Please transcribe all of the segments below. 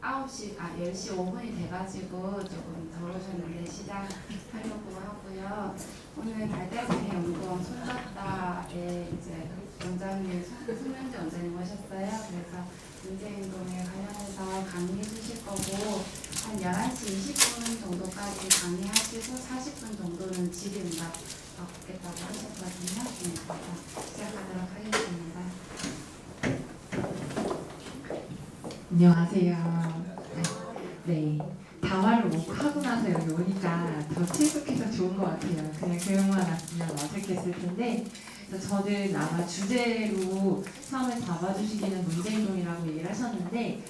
9시, 10시 5분이 돼가지고 조금 덜 오셨는데 시작하려고 하고요. 오늘 발달장애 연구원 손잡다에 이제 원장님, 송명재 원장님 오셨어요. 그래서 문제행동에 관련해서 강의해 주실 거고, 한 11시 20분 정도까지 강의하시고 40분 정도는 질의응답 받겠다고 하셨거든요. 네, 그래서 시작하도록 하겠습니다. 안녕하세요. 네. 다화를 하고 나서 여기 오니까 더 친숙해서 좋은 것 같아요. 그냥 교육만 왔으면 어색했을 텐데, 그래서 저는 아마 주제로 처음에 잡아주시기는 문제행동이라고 얘기를 하셨는데,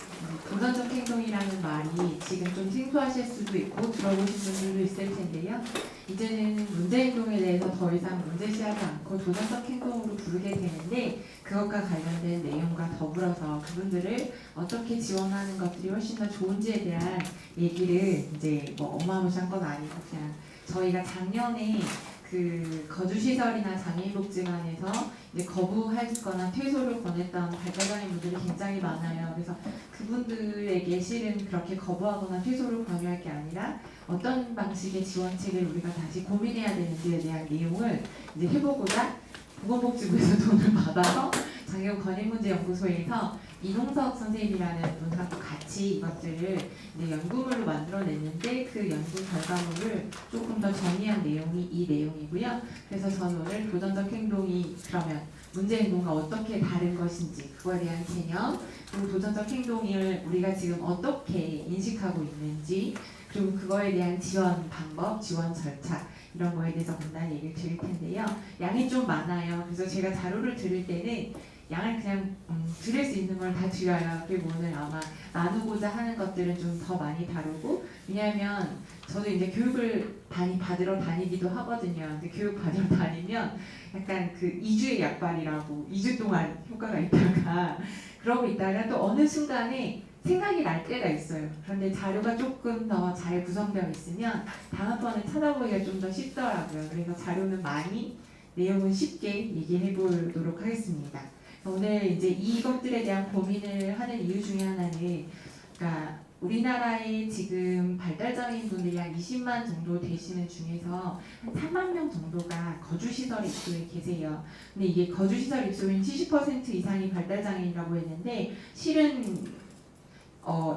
도전적 행동이라는 말이 지금 좀 생소하실 수도 있고 들어보신 분들도 있을 텐데요. 이제는 문제행동에 대해서 더 이상 문제시하지 않고 도전적 행동으로 부르게 되는데, 그것과 관련된 내용과 더불어서 그분들을 어떻게 지원하는 것들이 훨씬 더 좋은지에 대한 얘기를 이제 뭐 어마무시한 건 아니고 그냥 저희가 작년에 그 거주시설이나 장애인복지관에서 이제 거부하거나 퇴소를 권했던 발달장애 분들이 굉장히 많아요. 그래서 그분들에게 실은 그렇게 거부하거나 퇴소를 권유할 게 아니라 어떤 방식의 지원책을 우리가 다시 고민해야 되는지에 대한 내용을 이제 해보고자 보건복지부에서 돈을 받아서 장애인 권익문제연구소에서 이동석 선생님이라는 분하고 같이 이것들을 이제 연구물로 만들어냈는데 그 연구 결과물을 조금 더 정리한 내용이 이 내용이고요. 그래서 저는 오늘 도전적 행동이 그러면 문제 행동과 어떻게 다른 것인지 그거에 대한 개념, 그리고 도전적 행동을 우리가 지금 어떻게 인식하고 있는지, 그리고 그거에 대한 지원 방법, 지원 절차 이런 거에 대해서 간단히 얘기를 드릴 텐데요. 양이 좀 많아요. 그래서 제가 자료를 드릴 때는 양을 그냥 드릴 수 있는 걸 다 드려요. 그리고 오늘 아마 나누고자 하는 것들은 좀 더 많이 다루고, 왜냐하면 저도 이제 교육을 받으러 다니기도 하거든요. 근데 교육 받으러 다니면 약간 그 2주의 약발이라고 2주 동안 효과가 있다가 그러고 있다가 또 어느 순간에 생각이 날 때가 있어요. 그런데 자료가 조금 더 잘 구성되어 있으면 다음번에 찾아보기가 좀 더 쉽더라고요. 그래서 자료는 많이, 내용은 쉽게 얘기해 보도록 하겠습니다. 오늘 이제 이것들에 대한 고민을 하는 이유 중에 하나는, 그러니까 우리나라에 지금 발달장애인 분들이 한 20만 정도 되시는 중에서 한 3만 명 정도가 거주시설 입소에 계세요. 근데 이게 거주시설 입소인 70% 이상이 발달장애인이라고 했는데, 실은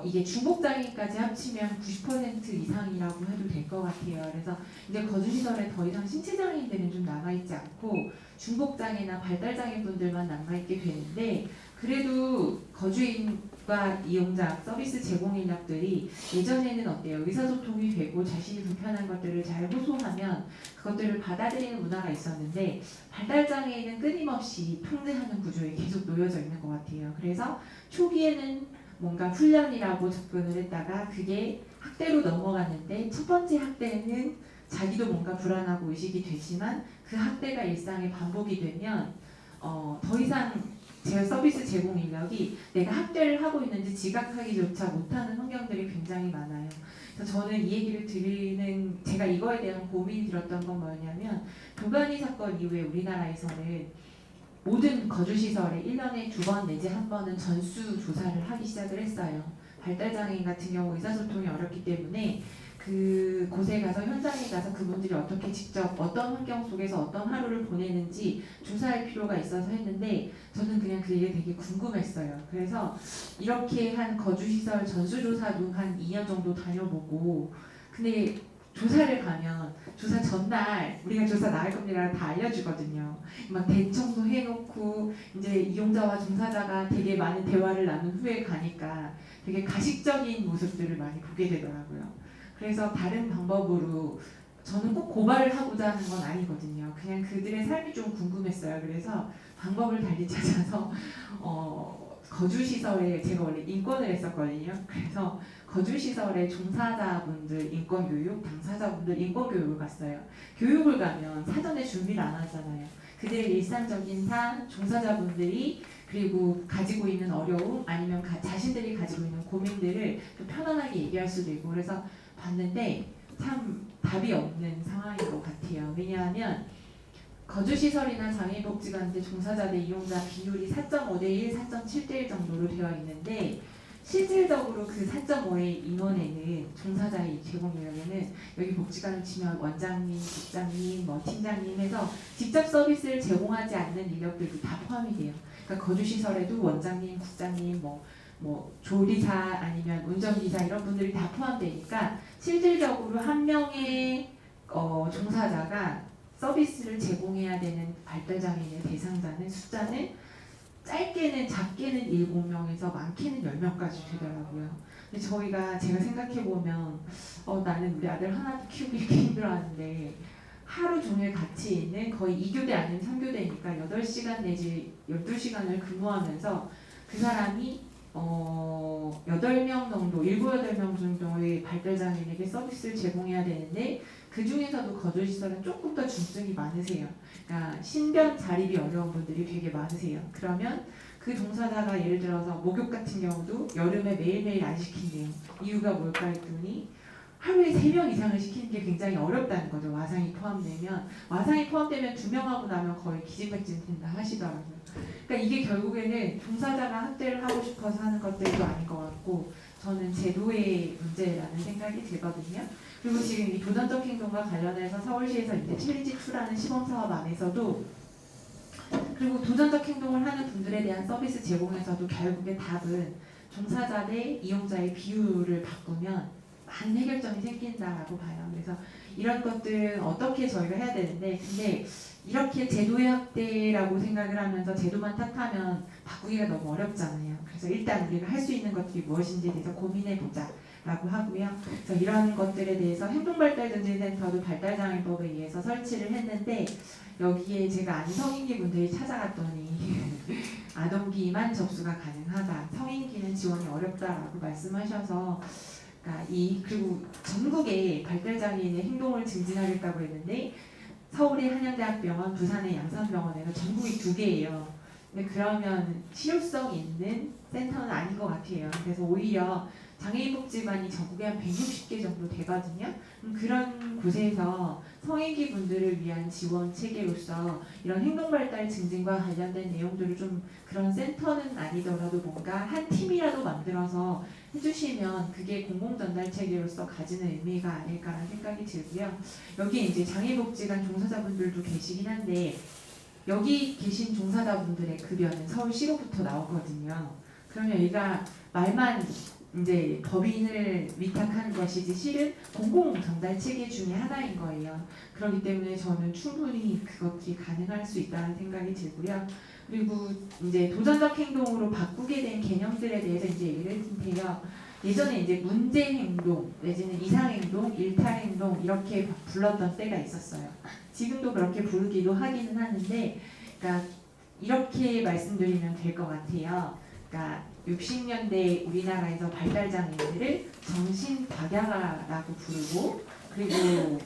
이게 중복장애까지 합치면 90% 이상이라고 해도 될 것 같아요. 그래서 이제 거주시설에 더 이상 신체장애인들은 좀 남아있지 않고 중복장애나 발달장애분들만 남아있게 되는데, 그래도 거주인과 이용자, 서비스 제공 인력들이 예전에는 어때요? 의사소통이 되고 자신이 불편한 것들을 잘 호소하면 그것들을 받아들이는 문화가 있었는데, 발달장애인은 끊임없이 통제하는 구조에 계속 놓여져 있는 것 같아요. 그래서 초기에는 뭔가 훈련이라고 접근을 했다가 그게 학대로 넘어갔는데, 첫 번째 학대는 자기도 뭔가 불안하고 의식이 되지만 그 학대가 일상의 반복이 되면 더 이상 서비스 제공 인력이 내가 학대를 하고 있는지 지각하기조차 못하는 환경들이 굉장히 많아요. 그래서 저는 이 얘기를 드리는, 제가 이거에 대한 고민이 들었던 건 뭐냐면, 도가니 사건 이후에 우리나라에서는 모든 거주시설에 1년에 2번 내지 1번은 전수 조사를 하기 시작을 했어요. 발달장애인 같은 경우 의사소통이 어렵기 때문에 그 곳에 가서, 현장에 가서 그분들이 어떻게 직접 어떤 환경 속에서 어떤 하루를 보내는지 조사할 필요가 있어서 했는데, 저는 그냥 그게 되게 궁금했어요. 그래서 이렇게 한 거주시설 전수조사도 한 2년 정도 다녀보고, 근데 조사를 가면 조사 전날 우리가 조사 나갈 겁니다 다 알려주거든요. 막 대청소 해놓고 이제 이용자와 종사자가 되게 많은 대화를 나눈 후에 가니까 되게 가식적인 모습들을 많이 보게 되더라고요. 그래서 다른 방법으로, 저는 꼭 고발을 하고자 하는 건 아니거든요. 그냥 그들의 삶이 좀 궁금했어요. 그래서 방법을 달리 찾아서 거주시설에, 제가 원래 인권을 했었거든요. 그래서 거주시설의 종사자분들 인권교육, 당사자분들 인권교육을 갔어요. 교육을 가면 사전에 준비를 안 하잖아요. 그들의 일상적인 삶, 종사자분들이 그리고 가지고 있는 어려움, 아니면 자신들이 가지고 있는 고민들을 좀 편안하게 얘기할 수도 있고, 그래서 봤는데 참 답이 없는 상황인 것 같아요. 왜냐하면 거주시설이나 장애인복지관들 종사자 대 이용자 비율이 4.5대1, 4.7대1 정도로 되어 있는데, 실질적으로 그 4.5의 인원에는 종사자의 제공 인력에는 여기 복지관을 치면 원장님, 국장님, 뭐 팀장님 해서 직접 서비스를 제공하지 않는 인력들도 다 포함이 돼요. 그러니까 거주시설에도 원장님, 국장님, 뭐 조리사 아니면 운전기사 이런 분들이 다 포함되니까 실질적으로 한 명의 종사자가 서비스를 제공해야 되는 발달장애인의 대상자는 숫자는 짧게는 작게는 7명에서 많게는 10명까지 되더라고요. 근데 제가 생각해보면 나는 우리 아들 하나도 키우기 이렇게 힘들어하는데 하루 종일 같이 있는 거의 2교대 아니면 3교대니까 8시간 내지 12시간을 근무하면서 그 사람이 8명 정도, 7, 8명 정도의 발달장애인에게 서비스를 제공해야 되는데 그 중에서도 거주시설은 조금 더 중증이 많으세요. 그러니까 신변 자립이 어려운 분들이 되게 많으세요. 그러면 그 종사자가 예를 들어서 목욕 같은 경우도 여름에 매일매일 안 시킨대요. 이유가 뭘까 했더니 하루에 3명 이상을 시키는 게 굉장히 어렵다는 거죠. 와상이 포함되면 2명 하고 나면 거의 기진맥진 된다 하시더라고요. 그러니까 이게 결국에는 종사자가 학대를 하고 싶어서 하는 것들도 아닌 것 같고 저는 제도의 문제라는 생각이 들거든요. 그리고 지금 이 도전적 행동과 관련해서 서울시에서 이제 챌린지2라는 시범사업 안에서도 그리고 도전적 행동을 하는 분들에 대한 서비스 제공에서도 결국에 답은 종사자 대 이용자의 비율을 바꾸면 많은 해결점이 생긴다라고 봐요. 그래서 이런 것들은 어떻게 저희가 해야 되는데 근데 이렇게 제도의 학대라고 생각을 하면서 제도만 탓하면 바꾸기가 너무 어렵잖아요. 그래서 일단 우리가 할 수 있는 것들이 무엇인지에 대해서 고민해보자 라고 하고요. 그래서 이런 것들에 대해서 행동발달증진센터도 발달장애법에 의해서 설치를 했는데 여기에 제가 아는 성인기 분들이 찾아갔더니 아동기만 접수가 가능하다. 성인기는 지원이 어렵다라고 말씀하셔서 그리고 전국에 발달장애인의 행동을 증진하겠다고 했는데 서울의 한양대학병원, 부산의 양산병원에서 전국이 2개예요. 근데 그러면 실효성 있는 센터는 아닌 것 같아요. 그래서 오히려 장애인복지관이 전국에 한 160개 정도 되거든요. 그런 곳에서 성인기 분들을 위한 지원 체계로서 이런 행동발달 증진과 관련된 내용들을 좀 그런 센터는 아니더라도 뭔가 한 팀이라도 만들어서 해주시면 그게 공공전달 체계로서 가지는 의미가 아닐까라는 생각이 들고요. 여기 이제 장애복지관 종사자분들도 계시긴 한데 여기 계신 종사자분들의 급여는 서울시로부터 나오거든요. 그러면 얘가 말만 이제 법인을 위탁한 것이지 실은 공공 전달 체계 중에 하나인 거예요. 그렇기 때문에 저는 충분히 그것이 가능할 수 있다는 생각이 들고요. 그리고 이제 도전적 행동으로 바꾸게 된 개념들에 대해서 이제 얘기를 했는데요. 예전에 이제 문제 행동 내지는 이상 행동, 일탈 행동 이렇게 불렀던 때가 있었어요. 지금도 그렇게 부르기도 하기는 하는데, 그러니까 이렇게 말씀드리면 될 것 같아요. 그러니까 60년대 우리나라에서 발달장애인들을 정신박약아라고 부르고 그리고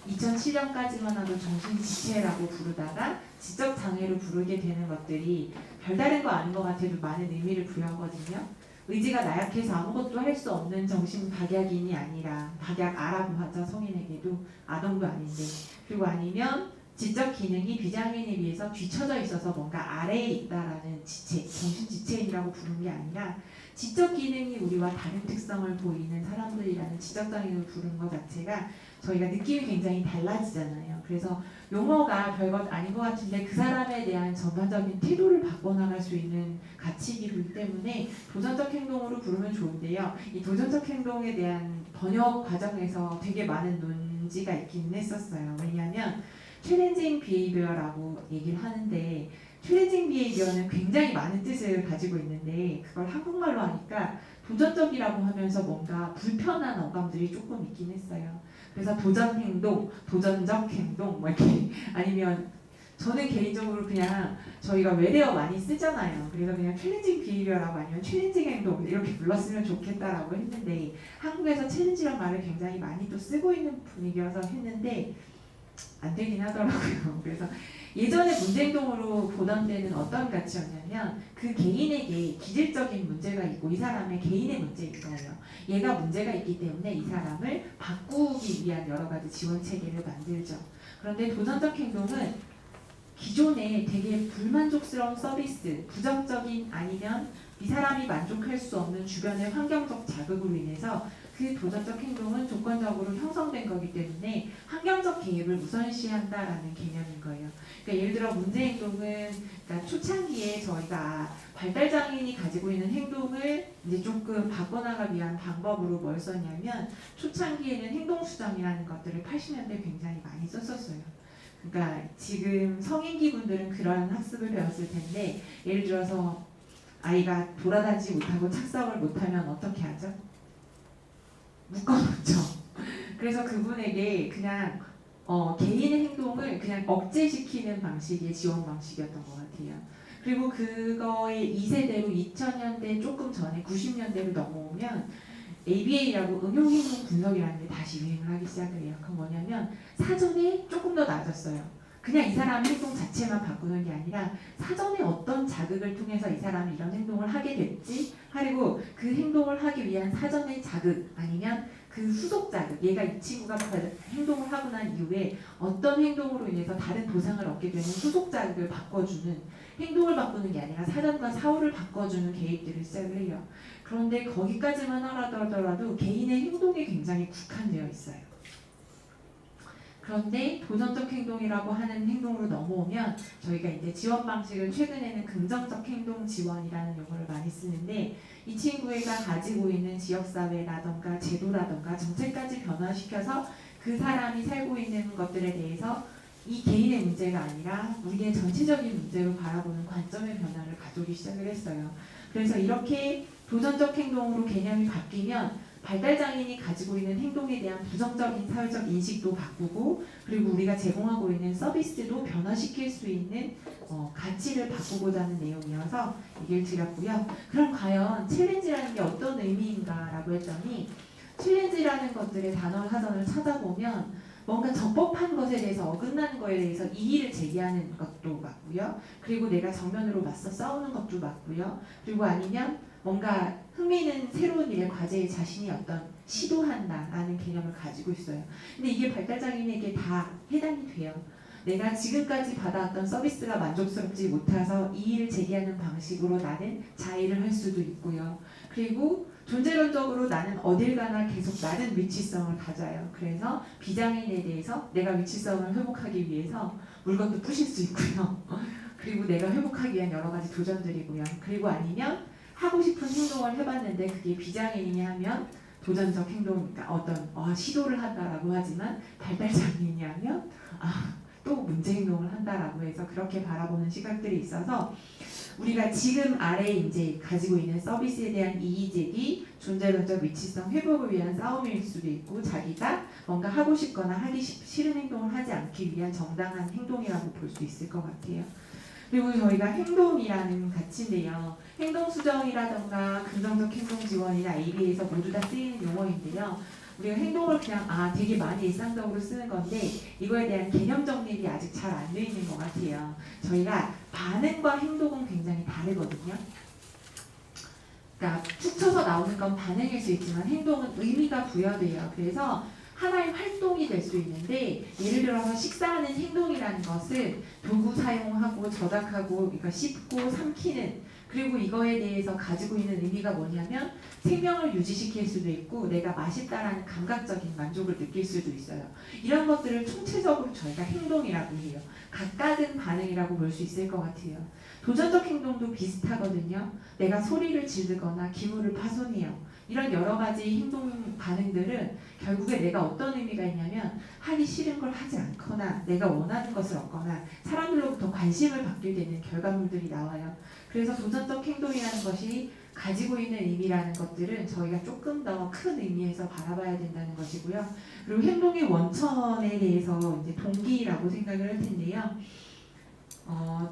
2007년까지만 하도 정신지체라고 부르다가 지적장애로 부르게 되는 것들이 별다른 거 아닌 것 같아도 많은 의미를 부여하거든요. 의지가 나약해서 아무것도 할 수 없는 정신박약인이 아니라 박약아라고 하죠. 성인에게도 아동도 아닌데. 그리고 아니면 지적 기능이 비장애인에 비해서 뒤처져 있어서 뭔가 아래에 있다라는 정신지체인이라고 부르는 게 아니라 지적 기능이 우리와 다른 특성을 보이는 사람들이라는 지적장애인을 부르는 것 자체가 저희가 느낌이 굉장히 달라지잖아요. 그래서 용어가 별것 아닌 것 같은데 그 사람에 대한 전반적인 태도를 바꿔나갈 수 있는 가치이기 때문에 도전적 행동으로 부르면 좋은데요. 이 도전적 행동에 대한 번역 과정에서 되게 많은 논지가 있기는 했었어요. 왜냐하면 챌린징 비헤이비어라고 얘기를 하는데 챌린징 비헤이비어는 굉장히 많은 뜻을 가지고 있는데 그걸 한국말로 하니까 도전적이라고 하면서 뭔가 불편한 어감들이 조금 있긴 했어요. 그래서 도전 행동, 도전적 행동 뭐 이렇게 아니면 저는 개인적으로 그냥 저희가 외래어 많이 쓰잖아요. 그래서 그냥 챌린징 비헤이비어라고 아니면 챌린징 행동 이렇게 불렀으면 좋겠다라고 했는데 한국에서 챌린지란 말을 굉장히 많이 또 쓰고 있는 분위기여서 했는데 안 되긴 하더라고요. 그래서 예전에 문제행동으로 보던 데는 어떤 가치였냐면 그 개인에게 기질적인 문제가 있고 이 사람의 개인의 문제인 거예요. 얘가 문제가 있기 때문에 이 사람을 바꾸기 위한 여러 가지 지원 체계를 만들죠. 그런데 도전적 행동은 기존에 되게 불만족스러운 서비스, 부정적인 아니면 이 사람이 만족할 수 없는 주변의 환경적 자극으로 인해서 그 도전적 행동은 조건적으로 형성된 거기 때문에 환경적 개입을 우선시한다라는 개념인 거예요. 그러니까 예를 들어 문제 행동은 그러니까 초창기에 저희가 발달장애인이 가지고 있는 행동을 이제 조금 바꿔나가기 위한 방법으로 뭘 썼냐면 초창기에는 행동수정이라는 것들을 80년대 굉장히 많이 썼었어요. 그러니까 지금 성인기 분들은 그런 학습을 배웠을 텐데 예를 들어서 아이가 돌아다니지 못하고 착석을 못하면 어떻게 하죠? 묶어놓죠. 그래서 그분에게 그냥 개인의 행동을 그냥 억제시키는 방식의 지원 방식이었던 것 같아요. 그리고 그거의 2세대로 2000년대 조금 전에 90년대로 넘어오면 ABA라고 응용행동 분석이라는 게 다시 유행을 하기 시작을 해요. 그건 뭐냐면 사전에 조금 더 나아졌어요. 그냥 이 사람의 행동 자체만 바꾸는 게 아니라 사전에 어떤 자극을 통해서 이 사람이 이런 행동을 하게 됐지? 그리고 그 행동을 하기 위한 사전의 자극 아니면 그 후속 자극, 얘가 이 친구가 행동을 하고 난 이후에 어떤 행동으로 인해서 다른 보상을 얻게 되는 후속 자극을 바꿔주는 행동을 바꾸는 게 아니라 사전과 사후를 바꿔주는 개입들을 시작을 해요. 그런데 거기까지만 하더라도 개인의 행동에 굉장히 국한되어 있어요. 그런데 도전적 행동이라고 하는 행동으로 넘어오면 저희가 이제 지원 방식을 최근에는 긍정적 행동 지원이라는 용어를 많이 쓰는데 이 친구가 가지고 있는 지역사회라던가 제도라던가 정책까지 변화시켜서 그 사람이 살고 있는 것들에 대해서 이 개인의 문제가 아니라 우리의 전체적인 문제로 바라보는 관점의 변화를 가져오기 시작을 했어요. 그래서 이렇게 도전적 행동으로 개념이 바뀌면 발달장애인이 가지고 있는 행동에 대한 부정적인 사회적 인식도 바꾸고 그리고 우리가 제공하고 있는 서비스도 변화시킬 수 있는 가치를 바꾸고자 하는 내용이어서 얘기를 드렸고요. 그럼 과연 챌린지라는 게 어떤 의미인가라고 했더니 챌린지라는 것들의 단어 사전을 찾아보면 뭔가 적법한 것에 대해서 어긋나는 것에 대해서 이의를 제기하는 것도 맞고요. 그리고 내가 정면으로 맞서 싸우는 것도 맞고요. 그리고 아니면 뭔가 흥미있는 새로운 일에 과제에 자신이 어떤 시도한다라는 개념을 가지고 있어요. 근데 이게 발달장애인에게 다 해당이 돼요. 내가 지금까지 받아왔던 서비스가 만족스럽지 못해서 이의를 제기하는 방식으로 나는 자의를 할 수도 있고요. 그리고 존재론적으로 나는 어딜 가나 계속 나는 위치성을 가져요. 그래서 비장애인에 대해서 내가 위치성을 회복하기 위해서 물건도 부실 수 있고요. 그리고 내가 회복하기 위한 여러 가지 도전들이고요. 그리고 아니면 하고 싶은 행동을 해봤는데 그게 비장애인이 하면 도전적 행동, 그러니까 어떤 시도를 한다라고 하지만 발달장애인이 하면 또 문제 행동을 한다라고 해서 그렇게 바라보는 시각들이 있어서 우리가 지금 아래 이제 가지고 있는 서비스에 대한 이의 제기, 존재론적 위치성 회복을 위한 싸움일 수도 있고 자기가 뭔가 하고 싶거나 하기 싫은 행동을 하지 않기 위한 정당한 행동이라고 볼 수 있을 것 같아요. 그리고 저희가 행동이라는 가치인데요. 행동수정이라던가 긍정적 행동지원이나 ABA에서 모두 다 쓰이는 용어인데요. 우리가 행동을 그냥 되게 많이 일상적으로 쓰는 건데 이거에 대한 개념 정립이 아직 잘 안 돼 있는 것 같아요. 저희가 반응과 행동은 굉장히 다르거든요. 그러니까 툭 쳐서 나오는 건 반응일 수 있지만 행동은 의미가 부여돼요. 그래서 하나의 활동이 될 수 있는데 예를 들어서 식사하는 행동이라는 것은 도구 사용하고 저작하고 이거 씹고 삼키는 그리고 이거에 대해서 가지고 있는 의미가 뭐냐면 생명을 유지시킬 수도 있고 내가 맛있다라는 감각적인 만족을 느낄 수도 있어요. 이런 것들을 총체적으로 저희가 행동이라고 해요. 각각은 반응이라고 볼 수 있을 것 같아요. 도전적 행동도 비슷하거든요. 내가 소리를 지르거나 기물을 파손해요. 이런 여러 가지 행동 반응들은 결국에 내가 어떤 의미가 있냐면 하기 싫은 걸 하지 않거나 내가 원하는 것을 얻거나 사람들로부터 관심을 받게 되는 결과물들이 나와요. 그래서 도전적 행동이라는 것이 가지고 있는 의미라는 것들은 저희가 조금 더 큰 의미에서 바라봐야 된다는 것이고요. 그리고 행동의 원천에 대해서 이제 동기라고 생각을 할 텐데요.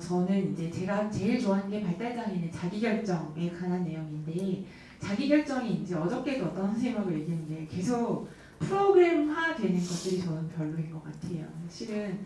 저는 이제 제가 제일 좋아하는 게 발달장애인의 자기결정에 관한 내용인데 자기결정이 이제 어저께도 어떤 선생님하고 얘기했는데 계속 프로그램화 되는 것들이 저는 별로인 것 같아요. 실은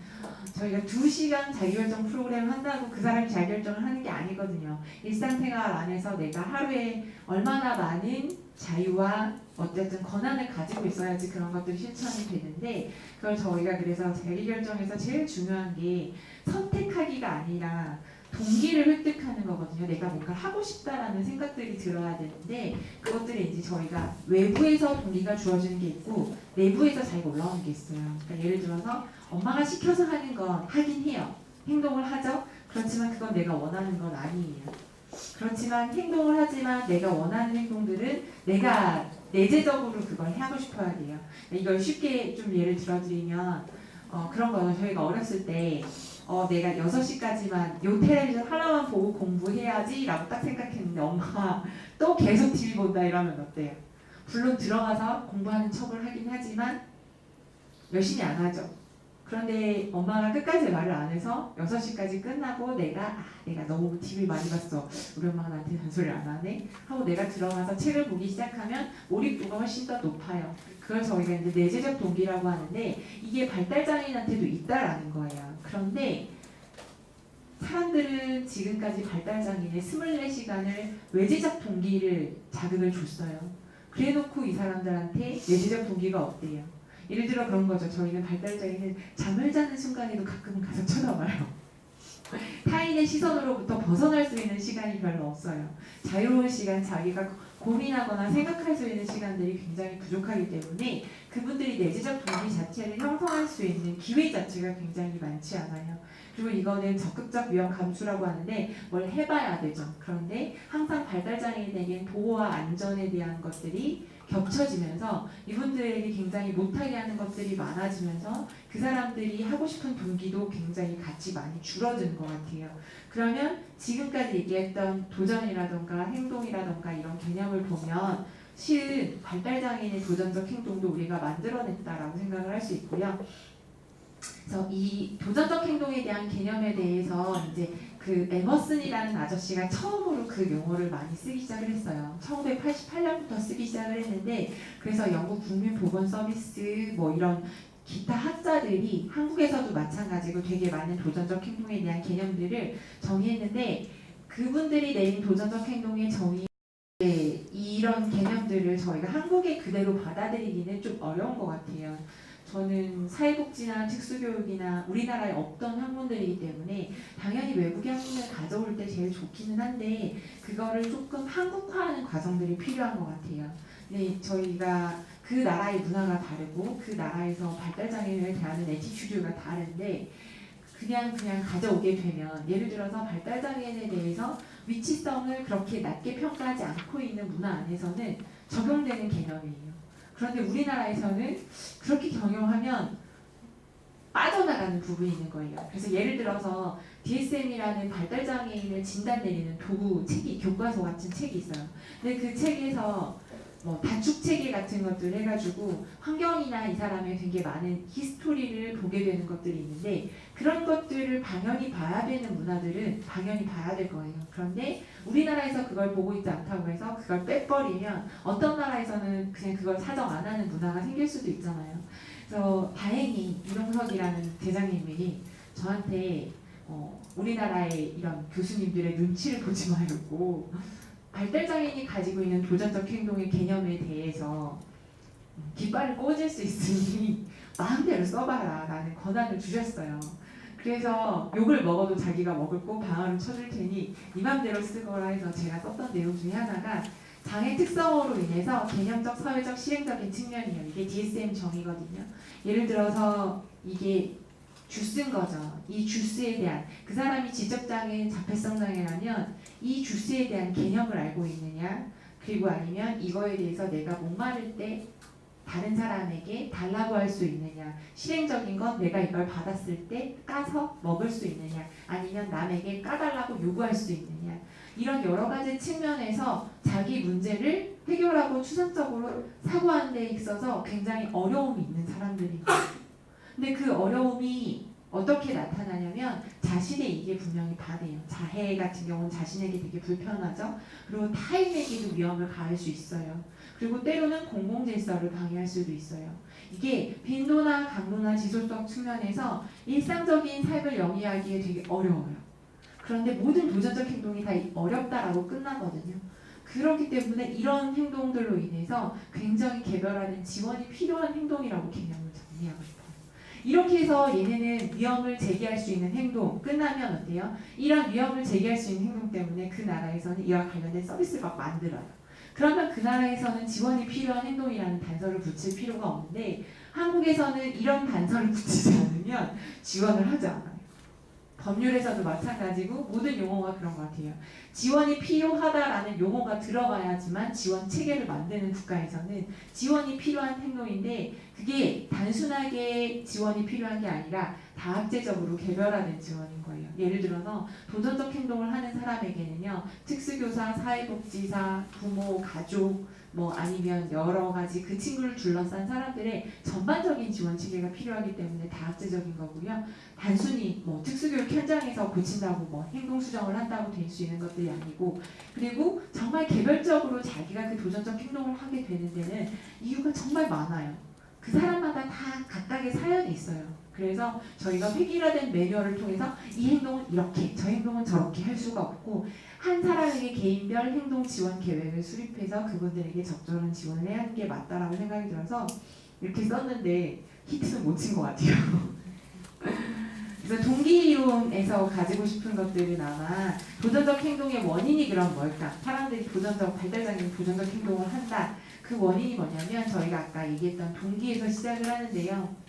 저희가 2시간 자기결정 프로그램 한다고 그 사람이 자기결정을 하는 게 아니거든요. 일상생활 안에서 내가 하루에 얼마나 많은 자유와 어쨌든 권한을 가지고 있어야지 그런 것들이 실천이 되는데 그걸 저희가 그래서 자기결정에서 제일 중요한 게 선택하기가 아니라 동기를 획득하는 거거든요. 내가 뭔가 하고 싶다라는 생각들이 들어야 되는데 그것들이 이제 저희가 외부에서 동기가 주어지는 게 있고 내부에서 자기가 올라오는 게 있어요. 그러니까 예를 들어서 엄마가 시켜서 하는 건 하긴 해요. 행동을 하죠. 그렇지만 그건 내가 원하는 건 아니에요. 그렇지만 행동을 하지만 내가 원하는 행동들은 내가 내재적으로 그걸 하고 싶어야 돼요. 이걸 쉽게 좀 예를 들어드리면 그런 거요. 저희가 어렸을 때 내가 6시까지만 요 텔레비전 하나만 보고 공부해야지 라고 딱 생각했는데 엄마가 또 계속 TV 본다 이러면 어때요? 물론 들어가서 공부하는 척을 하긴 하지만 열심히 안 하죠. 그런데 엄마가 끝까지 말을 안 해서 6시까지 끝나고 내가 너무 TV 많이 봤어. 우리 엄마가 나한테 잔소리를 안 하네. 하고 내가 들어가서 책을 보기 시작하면 몰입도가 훨씬 더 높아요. 그걸 저희가 이제 내재적 동기라고 하는데 이게 발달장애인한테도 있다라는 거예요. 그런데 사람들은 지금까지 발달장애인의 24시간을 외재적 동기를 자극을 줬어요. 그래놓고 이 사람들한테 내재적 동기가 없대요. 예를 들어 그런 거죠. 저희는 발달장애는 잠을 자는 순간에도 가끔은 가서 쳐다봐요. 타인의 시선으로부터 벗어날 수 있는 시간이 별로 없어요. 자유로운 시간, 자기가 고민하거나 생각할 수 있는 시간들이 굉장히 부족하기 때문에 그분들이 내재적 동기 자체를 형성할 수 있는 기회 자체가 굉장히 많지 않아요. 그리고 이거는 적극적 위험 감수라고 하는데 뭘 해봐야 되죠. 그런데 항상 발달장애인에겐 보호와 안전에 대한 것들이 겹쳐지면서 이분들에게 굉장히 못하게 하는 것들이 많아지면서 그 사람들이 하고 싶은 동기도 굉장히 같이 많이 줄어드는 것 같아요. 그러면 지금까지 얘기했던 도전이라던가 행동이라던가 이런 개념을 보면 실은 발달장애인의 도전적 행동도 우리가 만들어냈다라고 생각을 할 수 있고요. 그래서 이 도전적 행동에 대한 개념에 대해서 이제 그 에머슨이라는 아저씨가 처음으로 그 용어를 많이 쓰기 시작을 했어요. 1988년부터 쓰기 시작을 했는데 그래서 영국 국민보건서비스 뭐 이런 기타 학자들이 한국에서도 마찬가지고 되게 많은 도전적 행동에 대한 개념들을 정의했는데 그분들이 내린 도전적 행동의 정의 이런 개념들을 저희가 한국에 그대로 받아들이기는 좀 어려운 것 같아요. 저는 사회복지나 특수교육이나 우리나라에 없던 학문들이기 때문에 당연히 외국의 학문을 가져올 때 제일 좋기는 한데 그거를 조금 한국화하는 과정들이 필요한 것 같아요. 근데 저희가 그 나라의 문화가 다르고 그 나라에서 발달장애인을 대하는 애티튜드가 다른데 그냥 가져오게 되면 예를 들어서 발달장애인에 대해서 위치성을 그렇게 낮게 평가하지 않고 있는 문화 안에서는 적용되는 개념이에요. 그런데 우리나라에서는 그렇게 경영하면 빠져나가는 부분이 있는 거예요. 그래서 예를 들어서 DSM이라는 발달장애인을 진단 내리는 도구 책이 교과서 같은 책이 있어요. 근데 그 책에서 뭐 다축체계 같은 것들 해가지고 환경이나 이 사람의 되게 많은 히스토리를 보게 되는 것들이 있는데 그런 것들을 당연히 봐야 되는 문화들은 당연히 봐야 될 거예요. 그런데 우리나라에서 그걸 보고 있지 않다고 해서 그걸 빼버리면 어떤 나라에서는 그냥 그걸 사정 안 하는 문화가 생길 수도 있잖아요. 그래서 다행히 이동석이라는 대장님이 저한테 우리나라의 이런 교수님들의 눈치를 보지 말고 발달장애인이 가지고 있는 도전적 행동의 개념에 대해서 깃발을 꽂을 수 있으니 마음대로 써봐라 라는 권한을 주셨어요. 그래서 욕을 먹어도 자기가 먹을 거 방아를 쳐줄 테니 네 맘대로 쓰거라 해서 제가 썼던 내용 중에 하나가 장애 특성으로 인해서 개념적, 사회적, 실행적인 측면이에요. 이게 DSM 정의거든요. 예를 들어서 이게 주스인 거죠. 이 주스에 대한 그 사람이 지적장애인, 자폐성 장애라면 이 주스에 대한 개념을 알고 있느냐 그리고 아니면 이거에 대해서 내가 목마를 때 다른 사람에게 달라고 할 수 있느냐 실행적인 건 내가 이걸 받았을 때 까서 먹을 수 있느냐 아니면 남에게 까달라고 요구할 수 있느냐 이런 여러 가지 측면에서 자기 문제를 해결하고 추상적으로 사고하는 데 있어서 굉장히 어려움이 있는 사람들입니다. 근데 그 어려움이 어떻게 나타나냐면 자신의 이익에 분명히 반해요. 자해 같은 경우는 자신에게 되게 불편하죠. 그리고 타인에게도 위험을 가할 수 있어요. 그리고 때로는 공공질서를 방해할 수도 있어요. 이게 빈도나 강도나 지속적 측면에서 일상적인 삶을 영위하기에 되게 어려워요. 그런데 모든 도전적 행동이 다 어렵다라고 끝나거든요. 그렇기 때문에 이런 행동들로 인해서 굉장히 개별화된 지원이 필요한 행동이라고 개념을 정리하고 싶어요. 이렇게 해서 얘네는 위험을 제기할 수 있는 행동 끝나면 어때요? 이런 위험을 제기할 수 있는 행동 때문에 그 나라에서는 이와 관련된 서비스를 막 만들어요. 그러면 그 나라에서는 지원이 필요한 행동이라는 단서를 붙일 필요가 없는데 한국에서는 이런 단서를 붙이지 않으면 지원을 하지 않아요. 법률에서도 마찬가지고 모든 용어가 그런 것 같아요. 지원이 필요하다라는 용어가 들어가야지만 지원 체계를 만드는 국가에서는 지원이 필요한 행동인데 그게 단순하게 지원이 필요한 게 아니라 다학제적으로 개별화된 지원인 거예요. 예를 들어서 도전적 행동을 하는 사람에게는요, 특수교사, 사회복지사, 부모, 가족, 뭐 아니면 여러 가지 그 친구를 둘러싼 사람들의 전반적인 지원 체계가 필요하기 때문에 다학제적인 거고요. 단순히 뭐 특수교육 현장에서 고친다고 뭐 행동 수정을 한다고 될 수 있는 것들이 아니고, 그리고 정말 개별적으로 자기가 그 도전적 행동을 하게 되는 데는 이유가 정말 많아요. 그 사람마다 다 각각의 사연이 있어요. 그래서 저희가 획일화된 매뉴얼을 통해서 이 행동은 이렇게, 저 행동은 저렇게 할 수가 없고 한 사람에게 개인별 행동 지원 계획을 수립해서 그분들에게 적절한 지원을 해야 하는 게 맞다라고 생각이 들어서 이렇게 썼는데 히트는 못 친 것 같아요. 그래서 동기 이론에서 가지고 싶은 것들은 아마 도전적 행동의 원인이 그럼 뭘까? 사람들이 발달장애인 도전적 행동을 한다. 그 원인이 뭐냐면 저희가 아까 얘기했던 동기에서 시작을 하는데요.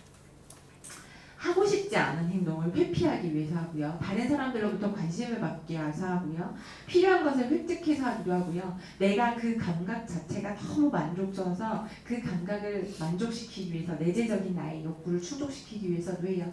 하고 싶지 않은 행동을 회피하기 위해서 하고요. 다른 사람들로부터 관심을 받기 위해서 하고요. 필요한 것을 획득해서 하기도 하고요. 내가 그 감각 자체가 너무 만족스러워서 그 감각을 만족시키기 위해서 내재적인 나의 욕구를 충족시키기 위해서도 해요.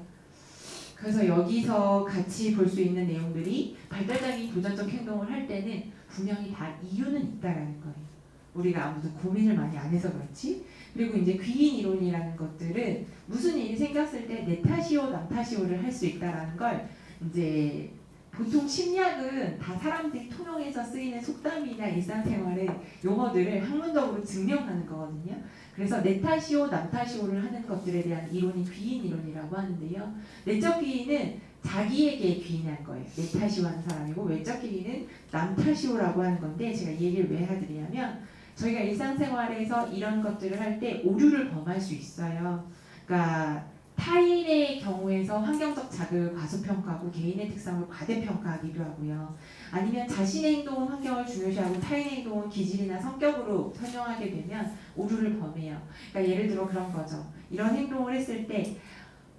그래서 여기서 같이 볼 수 있는 내용들이 발달장애인 도전적 행동을 할 때는 분명히 다 이유는 있다라는 거예요. 우리가 아무튼 고민을 많이 안 해서 그렇지. 그리고 이제 귀인 이론이라는 것들은 무슨 일이 생겼을 때 내 탓이오 남 탓이오를 할 수 있다라는 걸 이제 보통 심리학은 다 사람들이 통용해서 쓰이는 속담이나 일상생활의 용어들을 학문적으로 증명하는 거거든요. 그래서 내 탓이오 남 탓이오를 하는 것들에 대한 이론이 귀인 이론이라고 하는데요. 내적 귀인은 자기에게 귀인한 거예요. 내 탓이오 하는 사람이고, 외적 귀인은 남 탓이오라고 하는 건데, 제가 이 얘기를 왜 해드리냐면 저희가 일상생활에서 이런 것들을 할 때 오류를 범할 수 있어요. 그러니까 타인의 경우에서 환경적 자극을 과소평가하고 개인의 특성을 과대평가하기도 하고요. 아니면 자신의 행동은 환경을 중요시하고 타인의 행동은 기질이나 성격으로 설명하게 되면 오류를 범해요. 그러니까 예를 들어 그런 거죠. 이런 행동을 했을 때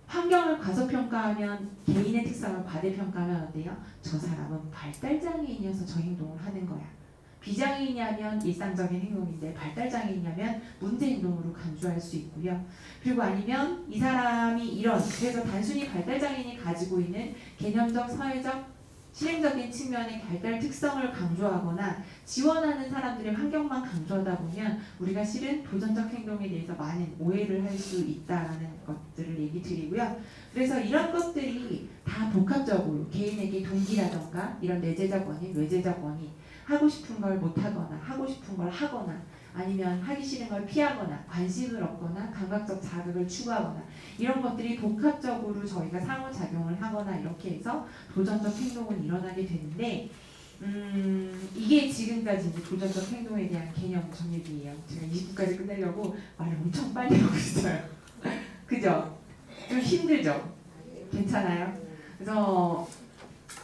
환경을 과소평가하면 개인의 특성을 과대평가하면 어때요? 저 사람은 발달장애인이어서 저 행동을 하는 거야. 비장애인이냐면 일상적인 행동인데 발달장애인이냐면 문제 행동으로 간주할 수 있고요. 그리고 아니면 이 사람이 이런, 그래서 단순히 발달장애인이 가지고 있는 개념적, 사회적, 실행적인 측면의 발달 특성을 강조하거나 지원하는 사람들의 환경만 강조하다 보면 우리가 실은 도전적 행동에 대해서 많은 오해를 할 수 있다는 것들을 얘기 드리고요. 그래서 이런 것들이 다 복합적으로 개인에게 동기라던가 이런 내재적 원인, 외재적 원인, 하고 싶은 걸 못하거나 하고 싶은 걸 하거나 아니면 하기 싫은 걸 피하거나 관심을 얻거나 감각적 자극을 추구하거나 이런 것들이 복합적으로 저희가 상호작용을 하거나 이렇게 해서 도전적 행동은 일어나게 되는데 이게 지금까지 이제 도전적 행동에 대한 개념 정립이에요. 제가 20분까지 끝내려고 말을 엄청 빨리 하고 있어요. 그죠? 좀 힘들죠? 괜찮아요? 그래서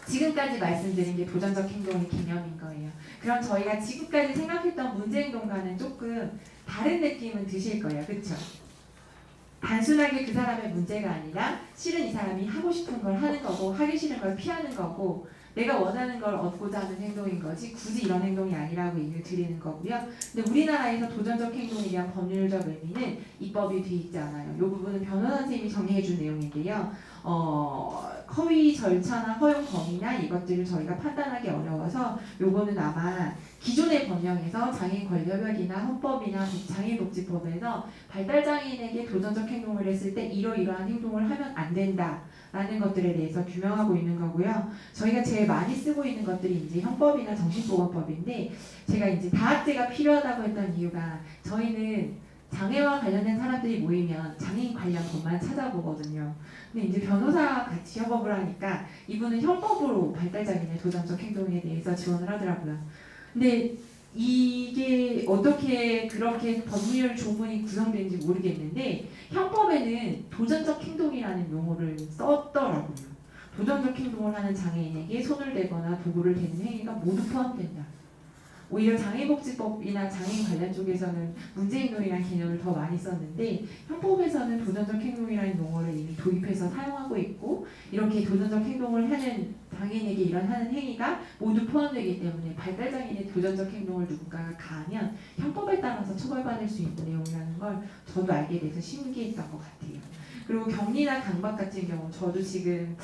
지금까지 말씀드린 게 도전적 행동의 개념인 거예요. 그럼 저희가 지금까지 생각했던 문제 행동과는 조금 다른 느낌은 드실 거예요. 그렇죠? 단순하게 그 사람의 문제가 아니라 실은 이 사람이 하고 싶은 걸 하는 거고 하기 싫은 걸 피하는 거고 내가 원하는 걸 얻고자 하는 행동인 거지 굳이 이런 행동이 아니라고 얘기를 드리는 거고요. 근데 우리나라에서 도전적 행동에 대한 법률적 의미는 입법이 돼 있지 않아요. 이 부분은 변호사 선생님이 정리해 준 내용인데요. 허위 절차나 허용 범위나 이것들을 저희가 판단하기 어려워서 요거는 아마 기존의 법령에서 장애인 권리협약이나 헌법이나 장애인복지법에서 발달장애인에게 도전적 행동을 했을 때 이러이러한 행동을 하면 안 된다라는 것들에 대해서 규명하고 있는 거고요. 저희가 제일 많이 쓰고 있는 것들이 이제 형법이나 정신보건법인데 제가 이제 다학제가 필요하다고 했던 이유가 저희는 장애와 관련된 사람들이 모이면 장애인 관련 법만 찾아보거든요. 근데 이제 변호사 같이 협업을 하니까 이분은 형법으로 발달장애인의 도전적 행동에 대해서 지원을 하더라고요. 근데 이게 어떻게 그렇게 법률 조문이 구성되는지 모르겠는데 형법에는 도전적 행동이라는 용어를 썼더라고요. 도전적 행동을 하는 장애인에게 손을 대거나 도구를 대는 행위가 모두 포함된다. 오히려 장애복지법이나 장애인 관련 쪽에서는 문제행동이라는 개념을 더 많이 썼는데 형법에서는 도전적 행동이라는 용어를 이미 도입해서 사용하고 있고 이렇게 도전적 행동을 하는 장애인에게 이런 하는 행위가 모두 포함되기 때문에 발달장애인의 도전적 행동을 누군가가 가하면 형법에 따라서 처벌받을 수 있는 내용이라는 걸 저도 알게 돼서 신기했던 것 같아요. 그리고 격리나 강박 같은 경우 저도 지금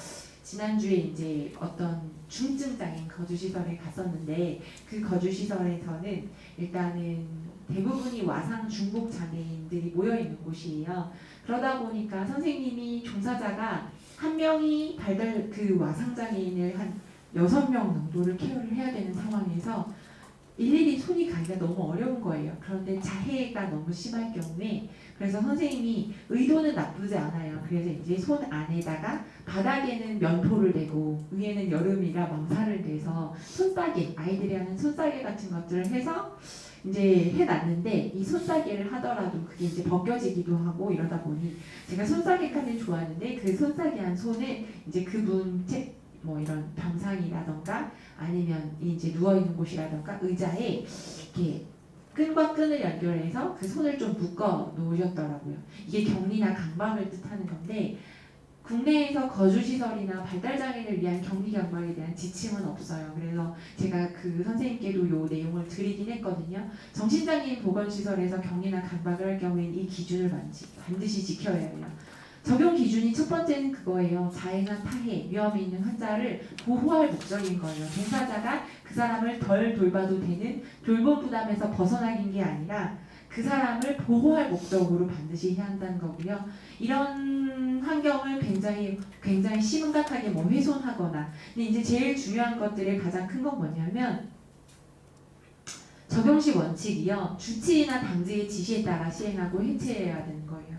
지난주에 이제 어떤 중증 장애인 거주시설에 갔었는데 그 거주시설에서는 일단은 대부분이 와상 중복 장애인들이 모여 있는 곳이에요. 그러다 보니까 선생님이 종사자가 한 명이 그 와상 장애인을 한 6명 정도를 케어를 해야 되는 상황에서 일일이 손이 가기가 너무 어려운 거예요. 그런데 자해가 너무 심할 경우에 그래서 선생님이 의도는 나쁘지 않아요. 그래서 이제 손 안에다가 바닥에는 면포를 대고 위에는 여름이라 망사를 대서 손싸개, 아이들이 하는 손싸개 같은 것들을 해서 이제 해놨는데 이 손싸개를 하더라도 그게 이제 벗겨지기도 하고 이러다 보니 제가 손싸개까지 좋아하는데 그 손싸개한 손을 이제 그분 뭐 이런 병상이라던가 아니면 이제 누워있는 곳이라던가 의자에 이렇게 끈과 끈을 연결해서 그 손을 좀 묶어 놓으셨더라고요. 이게 격리나 강박을 뜻하는 건데 국내에서 거주시설이나 발달장애인을 위한 격리 강박에 대한 지침은 없어요. 그래서 제가 그 선생님께도 요 내용을 드리긴 했거든요. 정신장애인 보건시설에서 격리나 강박을 할 경우에는 이 기준을 반드시 지켜야 해요. 적용 기준이 첫 번째는 그거예요. 자해나 타해, 위험이 있는 환자를 보호할 목적인 거예요. 종사자가 그 사람을 덜 돌봐도 되는 돌봄 부담에서 벗어나긴 게 아니라 그 사람을 보호할 목적으로 반드시 해야 한다는 거고요. 이런 환경을 굉장히 심각하게 뭐 훼손하거나 근데 이제 제일 중요한 것들의 가장 큰 건 뭐냐면 적용시 원칙이요. 주치의나 당직의 지시에 따라 시행하고 해체해야 되는 거예요.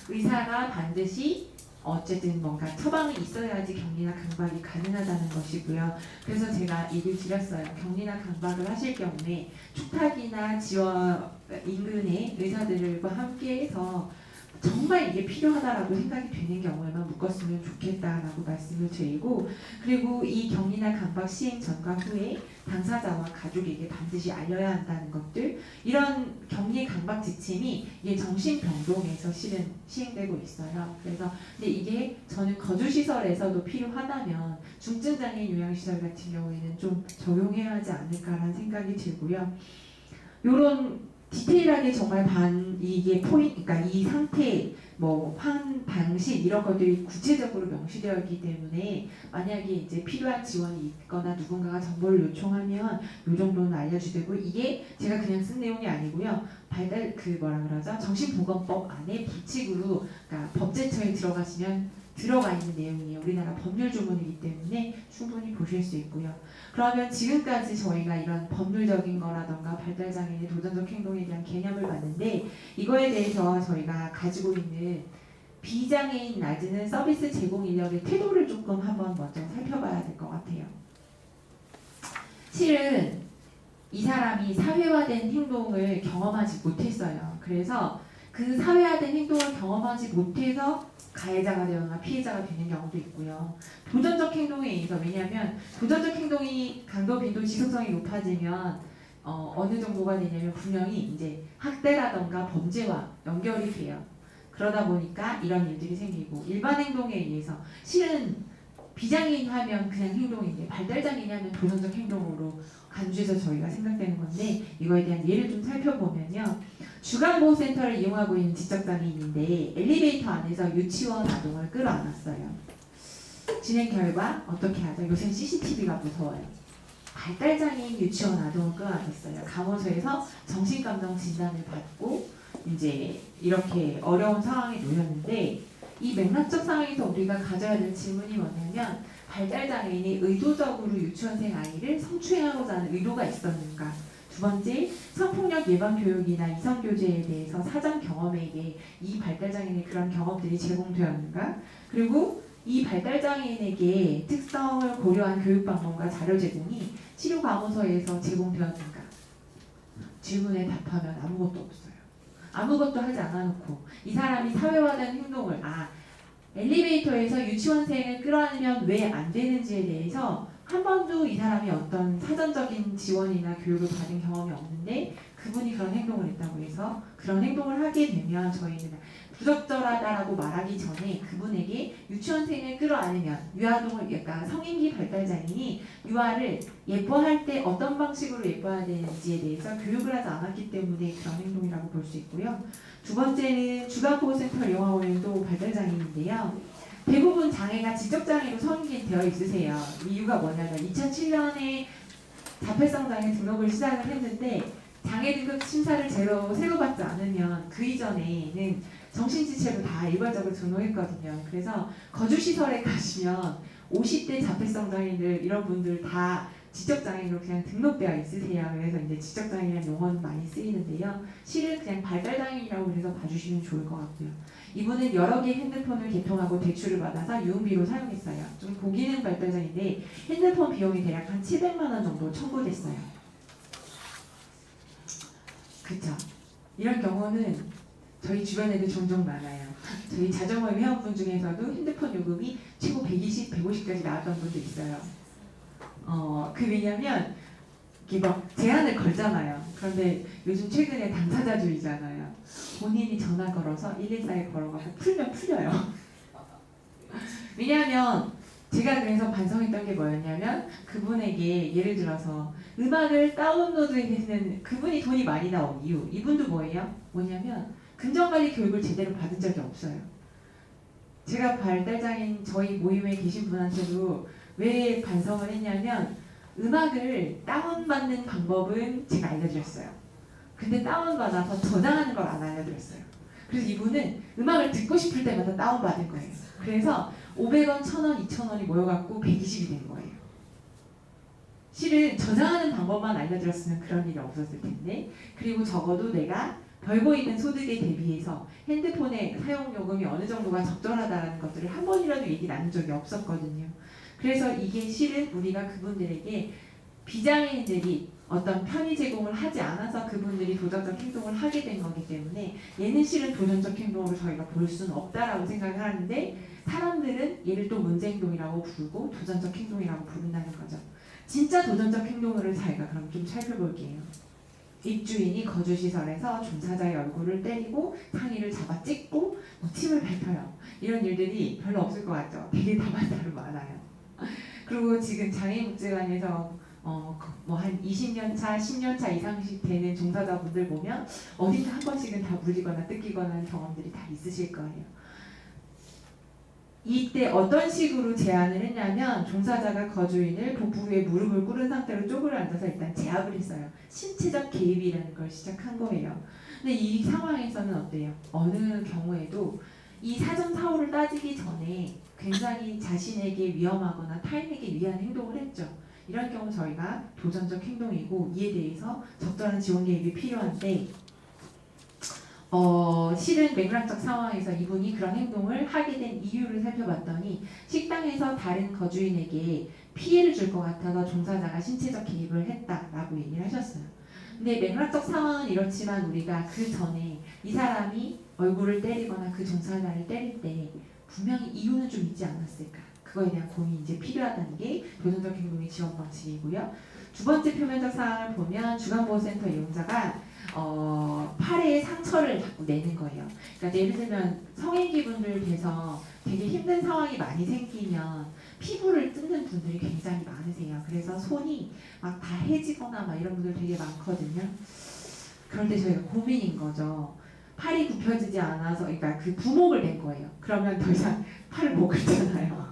의사가 반드시 어쨌든 뭔가 처방이 있어야지 격리나 강박이 가능하다는 것이고요. 그래서 제가 얘기를 드렸어요. 격리나 강박을 하실 경우에 축탁이나 지원 인근의 의사들과 함께해서 정말 이게 필요하다라고 생각이 되는 경우에만 묶었으면 좋겠다라고 말씀을 드리고 그리고 이 격리나 강박 시행 전과 후에 당사자와 가족에게 반드시 알려야 한다는 것들 이런 격리 강박 지침이 이게 정신병동에서 실은 시행되고 있어요. 그래서 근데 이게 저는 거주시설에서도 필요하다면 중증장애인 요양시설 같은 경우에는 좀 적용해야 하지 않을까라는 생각이 들고요. 요런 디테일하게 정말 이게 그러니까 이 상태, 방식 이런 것들이 구체적으로 명시되어 있기 때문에 만약에 이제 필요한 지원이 있거나 누군가가 정보를 요청하면 요 정도는 알려주되고 이게 제가 그냥 쓴 내용이 아니고요. 정신보건법 안에 부칙으로 그러니까 법제처에 들어가 있는 내용이에요. 우리나라 법률 조문이기 때문에 충분히 보실 수 있고요. 그러면 지금까지 저희가 이런 법률적인 거라던가 발달장애인의 도전적 행동에 대한 개념을 봤는데 이거에 대해서 저희가 가지고 있는 비장애인 낮은 서비스 제공 인력의 태도를 조금 한번 먼저 살펴봐야 될 것 같아요. 실은 이 사람이 사회화된 행동을 경험하지 못했어요. 그래서 그 사회화된 행동을 경험하지 못해서 가해자가 되거나 피해자가 되는 경우도 있고요. 도전적 행동에 의해서 왜냐하면 도전적 행동이 강도, 빈도, 지속성이 높아지면 어느 정도가 되냐면 분명히 이제 학대라던가 범죄와 연결이 돼요. 그러다 보니까 이런 일들이 생기고 일반 행동에 의해서 실은 비장애인 하면 그냥 행동인데 발달장애인 하면 도전적 행동으로 간주해서 저희가 생각되는 건데 이거에 대한 예를 좀 살펴보면요. 주간보호센터를 이용하고 있는 지적장애인인데 엘리베이터 안에서 유치원 아동을 끌어안았어요. 진행 결과 어떻게 하죠? 요새 CCTV가 무서워요. 발달장애인 유치원 아동을 끌어안았어요. 감호소에서 정신감정 진단을 받고 이제 이렇게 어려운 상황에 놓였는데 이 맥락적 상황에서 우리가 가져야 될 질문이 뭐냐면 발달장애인이 의도적으로 유치원생 아이를 성추행하고자 하는 의도가 있었는가? 두 번째, 성폭력 예방 교육이나 이성 교제에 대해서 사전 경험에게 이 발달장애인의 그런 경험들이 제공되었는가? 그리고 이 발달장애인에게 특성을 고려한 교육 방법과 자료 제공이 치료감호소에서 제공되었는가? 질문에 답하면 아무것도 없어요. 아무것도 하지 않아놓고 이 사람이 사회화된 행동을 엘리베이터에서 유치원생을 끌어안으면 왜 안 되는지에 대해서 한 번도 이 사람이 어떤 사전적인 지원이나 교육을 받은 경험이 없는데 그분이 그런 행동을 했다고 해서 그런 행동을 하게 되면 저희는 부적절하다라고 말하기 전에 그분에게 유치원생을 끌어안으면 유아동을 약간 성인기 발달장애인이 유아를 예뻐할 때 어떤 방식으로 예뻐야 되는지에 대해서 교육을 하지 않았기 때문에 그런 행동이라고 볼 수 있고요. 두 번째는 주간보호센터 이용하고도 발달장애인인데요. 대부분 장애가 지적장애로 성인되어 있으세요. 이유가 뭐냐면 2007년에 자폐성 장애 등록을 시작을 했는데 장애 등급 심사를 새로 받지 않으면 그 이전에는 정신지체로 다 일괄적으로 등록했거든요. 그래서 거주시설에 가시면 50대 자폐성 장애인들 이런 분들 다 지적장애인으로 그냥 등록되어 있으세요. 그래서 이제 지적장애인이라는 용어는 많이 쓰이는데요. 실은 그냥 발달장애인이라고 해서 봐주시면 좋을 것 같고요. 이분은 여러 개의 핸드폰을 개통하고 대출을 받아서 유흥비로 사용했어요. 좀 고기능 발달장애인데 핸드폰 비용이 대략 한 700만 원 정도 청구됐어요. 그쵸? 이런 경우는 저희 주변에도 종종 많아요. 저희 자전거 회원분 중에서도 핸드폰 요금이 최고 120, 150까지 나왔던 분도 있어요. 왜냐면 이게 막 제한을 걸잖아요. 그런데 요즘 최근에 당사자주의잖아요. 본인이 전화 걸어서 114에 걸어가고 풀면 풀려요. 왜냐하면 제가 그래서 반성했던 게 뭐였냐면 그분에게 예를 들어서 음악을 다운로드해서 그분이 돈이 많이 나온 이유 이분도 뭐냐면 금전관리 교육을 제대로 받은 적이 없어요. 제가 발달장애인 저희 모임에 계신 분한테도 왜 반성을 했냐면 음악을 다운받는 방법은 제가 알려드렸어요. 근데 다운받아서 저장하는 걸 안 알려드렸어요. 그래서 이분은 음악을 듣고 싶을 때마다 다운받은 거예요. 그래서 500원, 1000원, 2000원이 모여갖고 120이 된 거예요. 실은 저장하는 방법만 알려드렸으면 그런 일이 없었을 텐데 그리고 적어도 내가 벌고 있는 소득에 대비해서 핸드폰의 사용요금이 어느 정도가 적절하다는 것들을 한 번이라도 얘기 나눈 적이 없었거든요. 그래서 이게 실은 우리가 그분들에게 비장애인들이 어떤 편의 제공을 하지 않아서 그분들이 도전적 행동을 하게 된 거기 때문에 얘는 실은 도전적 행동으로 저희가 볼 수는 없다라고 생각을 하는데 사람들은 얘를 또 문제 행동이라고 부르고 도전적 행동이라고 부른다는 거죠. 진짜 도전적 행동을 저희가 그럼 좀 살펴볼게요. 입주인이 거주시설에서 종사자의 얼굴을 때리고 상의를 잡아 찍고 침을 뱉어요. 이런 일들이 별로 없을 것 같죠? 되게 다반사로 많아요. 그리고 지금 장애인복지관에서 한 20년 차, 10년 차 이상씩 되는 종사자분들 보면 어딘가 한 번씩은 다 물리거나 뜯기거나 하는 경험들이 다 있으실 거예요. 이때 어떤 식으로 제안을 했냐면 종사자가 거주인을 복부 위에 무릎을 꿇은 상태로 쪼그려 앉아서 일단 제압을 했어요. 신체적 개입이라는 걸 시작한 거예요. 근데 이 상황에서는 어때요? 어느 경우에도 이 사전 사고를 따지기 전에 굉장히 자신에게 위험하거나 타인에게 위한 행동을 했죠. 이런 경우 저희가 도전적 행동이고 이에 대해서 적절한 지원 개입이 필요한데 실은 맥락적 상황에서 이분이 그런 행동을 하게 된 이유를 살펴봤더니 식당에서 다른 거주인에게 피해를 줄 것 같아서 종사자가 신체적 개입을 했다라고 얘기를 하셨어요. 근데 맥락적 상황은 이렇지만 우리가 그 전에 이 사람이 얼굴을 때리거나 그 종사자를 때릴 때 분명히 이유는 좀 있지 않았을까? 그거에 대한 고민이 이제 필요하다는 게 도전적 행동의 지원 방식이고요. 두 번째 표면적 사항을 보면 주간보호센터 이용자가 팔에 상처를 자꾸 내는 거예요. 그러니까 예를 들면 성인기분들 돼서 되게 힘든 상황이 많이 생기면 피부를 뜯는 분들이 굉장히 많으세요. 그래서 손이 막 다 해지거나 막 이런 분들 되게 많거든요. 그럴 때 저희가 고민인 거죠. 팔이 굽혀지지 않아서, 그러니까 그 부목을 낸 거예요. 그러면 더 이상 팔을 못 긁잖아요.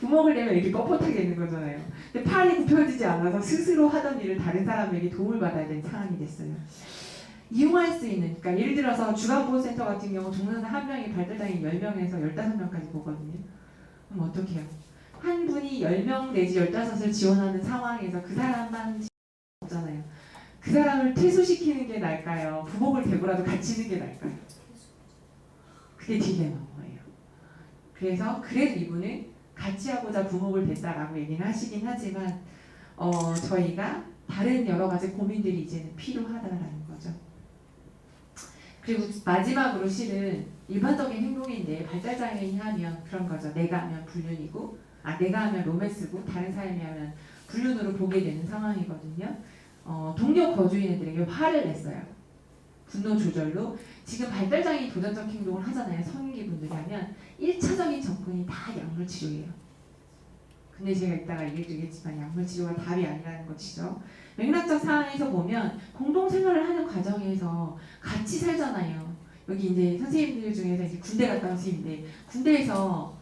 부목을 내면 이렇게 뻣뻣하게 있는 거잖아요. 근데 팔이 굽혀지지 않아서 스스로 하던 일을 다른 사람에게 도움을 받아야 되는 상황이 됐어요. 이용할 수 있는, 그러니까 예를 들어서 주간보호센터 같은 경우 종사자 한 명이 발달장애인 10명에서 15명까지 보거든요. 그럼 어떻게 해요? 한 분이 10명 내지 15을 지원하는 상황에서 그 사람만 없잖아요. 그 사람을 퇴소시키는 게 나을까요? 부목을 대고라도 갇히는 게 나을까요? 그게 딜레마인 거예요. 그래서 이분은 같이 하고자 부목을 댔다라고 얘기는 하시긴 하지만 저희가 다른 여러 가지 고민들이 이제는 필요하다라는 거죠. 그리고 마지막으로 실은 일반적인 행동인데 발달장애인이 하면 그런 거죠. 내가 하면 불륜이고, 내가 하면 로맨스고 다른 사람이 하면 불륜으로 보게 되는 상황이거든요. 동료 거주인들에게 화를 냈어요. 분노 조절로. 지금 발달장애인 도전적 행동을 하잖아요. 성인기 분들이 하면 1차적인 접근이 다 약물 치료예요. 근데 제가 이따가 얘기해 주겠지만 약물 치료가 답이 아니라는 것이죠. 맥락적 상황에서 보면 공동생활을 하는 과정에서 같이 살잖아요. 여기 이제 선생님들 중에서 이제 군대 갔다 온 선생님인데 군대에서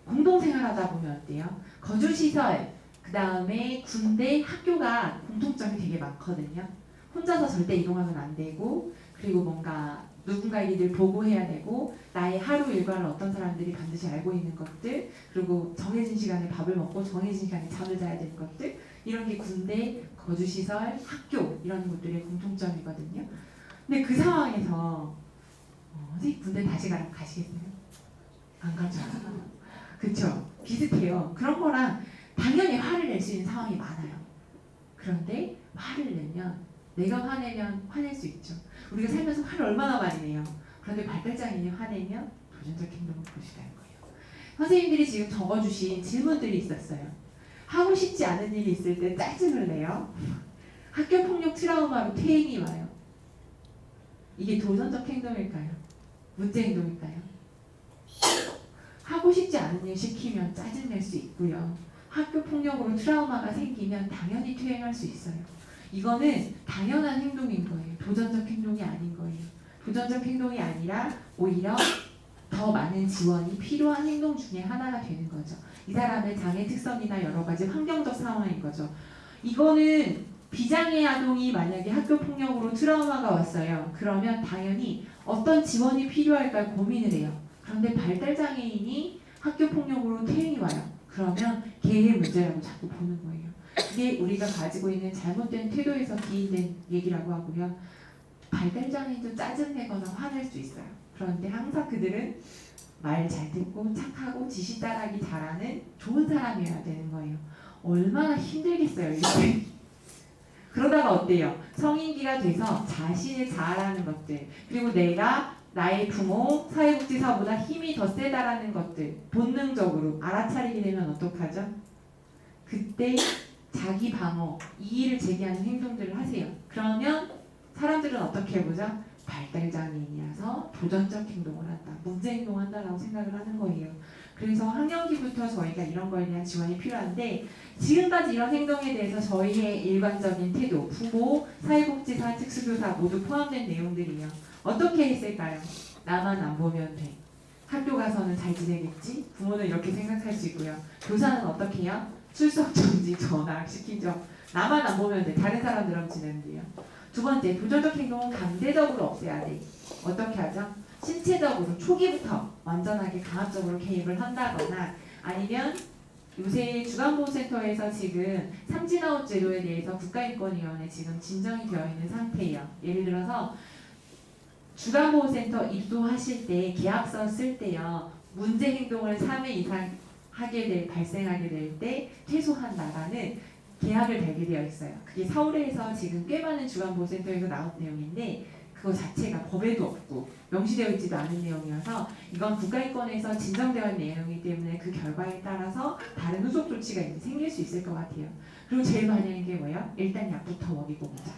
공동생활하다 보면 어때요? 거주시설, 그 다음에 군대, 학교가 공통점이 되게 많거든요. 혼자서 절대 이동하면 안 되고, 그리고 뭔가 누군가의 일을 보고해야 되고, 나의 하루 일과를 어떤 사람들이 반드시 알고 있는 것들, 그리고 정해진 시간에 밥을 먹고 정해진 시간에 잠을 자야 되는 것들, 이런 게 군대, 거주시설, 학교 이런 것들의 공통점이거든요. 근데 그 상황에서 선생님 군대 다시 가시겠어요? 안 가죠. 그쵸? 비슷해요. 그런 거랑 당연히 화를 낼 수 있는 상황이 많아요. 그런데 화를 내면 내가 화내면 화낼 수 있죠. 우리가 살면서 화를 얼마나 많이 내요. 그런데 발달장애인이 화내면 도전적 행동을 보시라는 거예요. 선생님들이 지금 적어주신 질문들이 있었어요. 하고 싶지 않은 일이 있을 때 짜증을 내요. 학교폭력 트라우마로 퇴행이 와요. 이게 도전적 행동일까요? 문제 행동일까요? 하고 싶지 않은 일 시키면 짜증낼 수 있고요. 학교폭력으로 트라우마가 생기면 당연히 퇴행할 수 있어요. 이거는 당연한 행동인 거예요. 도전적 행동이 아닌 거예요. 도전적 행동이 아니라 오히려 더 많은 지원이 필요한 행동 중에 하나가 되는 거죠. 이 사람의 장애 특성이나 여러 가지 환경적 상황인 거죠. 이거는 비장애 아동이 만약에 학교폭력으로 트라우마가 왔어요. 그러면 당연히 어떤 지원이 필요할까 고민을 해요. 그런데 발달장애인이 학교폭력으로 퇴행이 와요. 그러면 개의 문제라고 자꾸 보는 거예요. 이게 우리가 가지고 있는 잘못된 태도에서 기인된 얘기라고 하고요. 발달장애인도 짜증내거나 화낼 수 있어요. 그런데 항상 그들은 말 잘 듣고 착하고 지시 따르기 잘하는 좋은 사람이어야 되는 거예요. 얼마나 힘들겠어요, 이렇게. 그러다가 어때요? 성인기가 돼서 자신을 잘하는 것들, 그리고 내가 나의 부모, 사회복지사보다 힘이 더 세다라는 것들 본능적으로 알아차리게 되면 어떡하죠? 그때 자기 방어, 이의를 제기하는 행동들을 하세요. 그러면 사람들은 어떻게 보죠? 발달장애인이라서 도전적 행동을 한다, 문제 행동한다라고 생각을 하는 거예요. 그래서 학년기부터 저희가 이런 거에 대한 지원이 필요한데 지금까지 이런 행동에 대해서 저희의 일관적인 태도, 부모, 사회복지사, 특수교사 모두 포함된 내용들이에요. 어떻게 했을까요? 나만 안 보면 돼. 학교 가서는 잘 지내겠지? 부모는 이렇게 생각할 수 있고요. 교사는 어떻게 해요? 출석 정지 전학 시키죠. 나만 안 보면 돼. 다른 사람들하고 지내면 돼요. 두 번째, 도전적 행동은 강제적으로 없애야 돼. 어떻게 하죠? 신체적으로 초기부터 완전하게 강압적으로 개입을 한다거나 아니면 요새 주간보호센터에서 지금 삼진아웃 제도에 대해서 국가인권위원회 지금 진정이 되어 있는 상태예요. 예를 들어서 주간보호센터 입소하실 때 계약서 쓸 때요. 문제 행동을 3회 이상 발생하게 될 때 최소한 나라는 계약을 달게 되어 있어요. 그게 서울에서 지금 꽤 많은 주간보호센터에서 나온 내용인데 그거 자체가 법에도 없고 명시되어 있지도 않은 내용이어서 이건 국가인권에서 진정되어 있는 내용이기 때문에 그 결과에 따라서 다른 후속 조치가 이제 생길 수 있을 것 같아요. 그리고 제일 많은 게 뭐예요? 일단 약부터 먹이고 보자.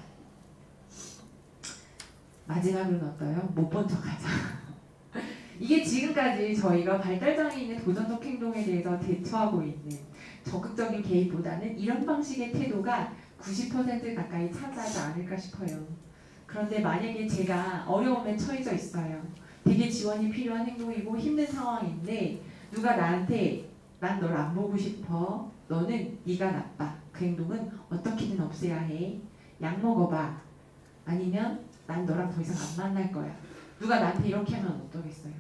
마지막으로는 어때요? 못 본 척하자. 이게 지금까지 저희가 발달장애인의 도전적 행동에 대해서 대처하고 있는 적극적인 개입보다는 이런 방식의 태도가 90% 가까이 차지하지 않을까 싶어요. 그런데 만약에 제가 어려움에 처해져 있어요. 되게 지원이 필요한 행동이고 힘든 상황인데 누가 나한테 난 널 안 보고 싶어. 너는 네가 나빠. 그 행동은 어떻게든 없애야 해. 약 먹어봐. 아니면 난 너랑 더 이상 안 만날 거야. 누가 나한테 이렇게 하면 어떠겠어요?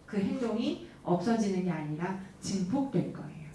그 행동이 없어지는 게 아니라 증폭될 거예요.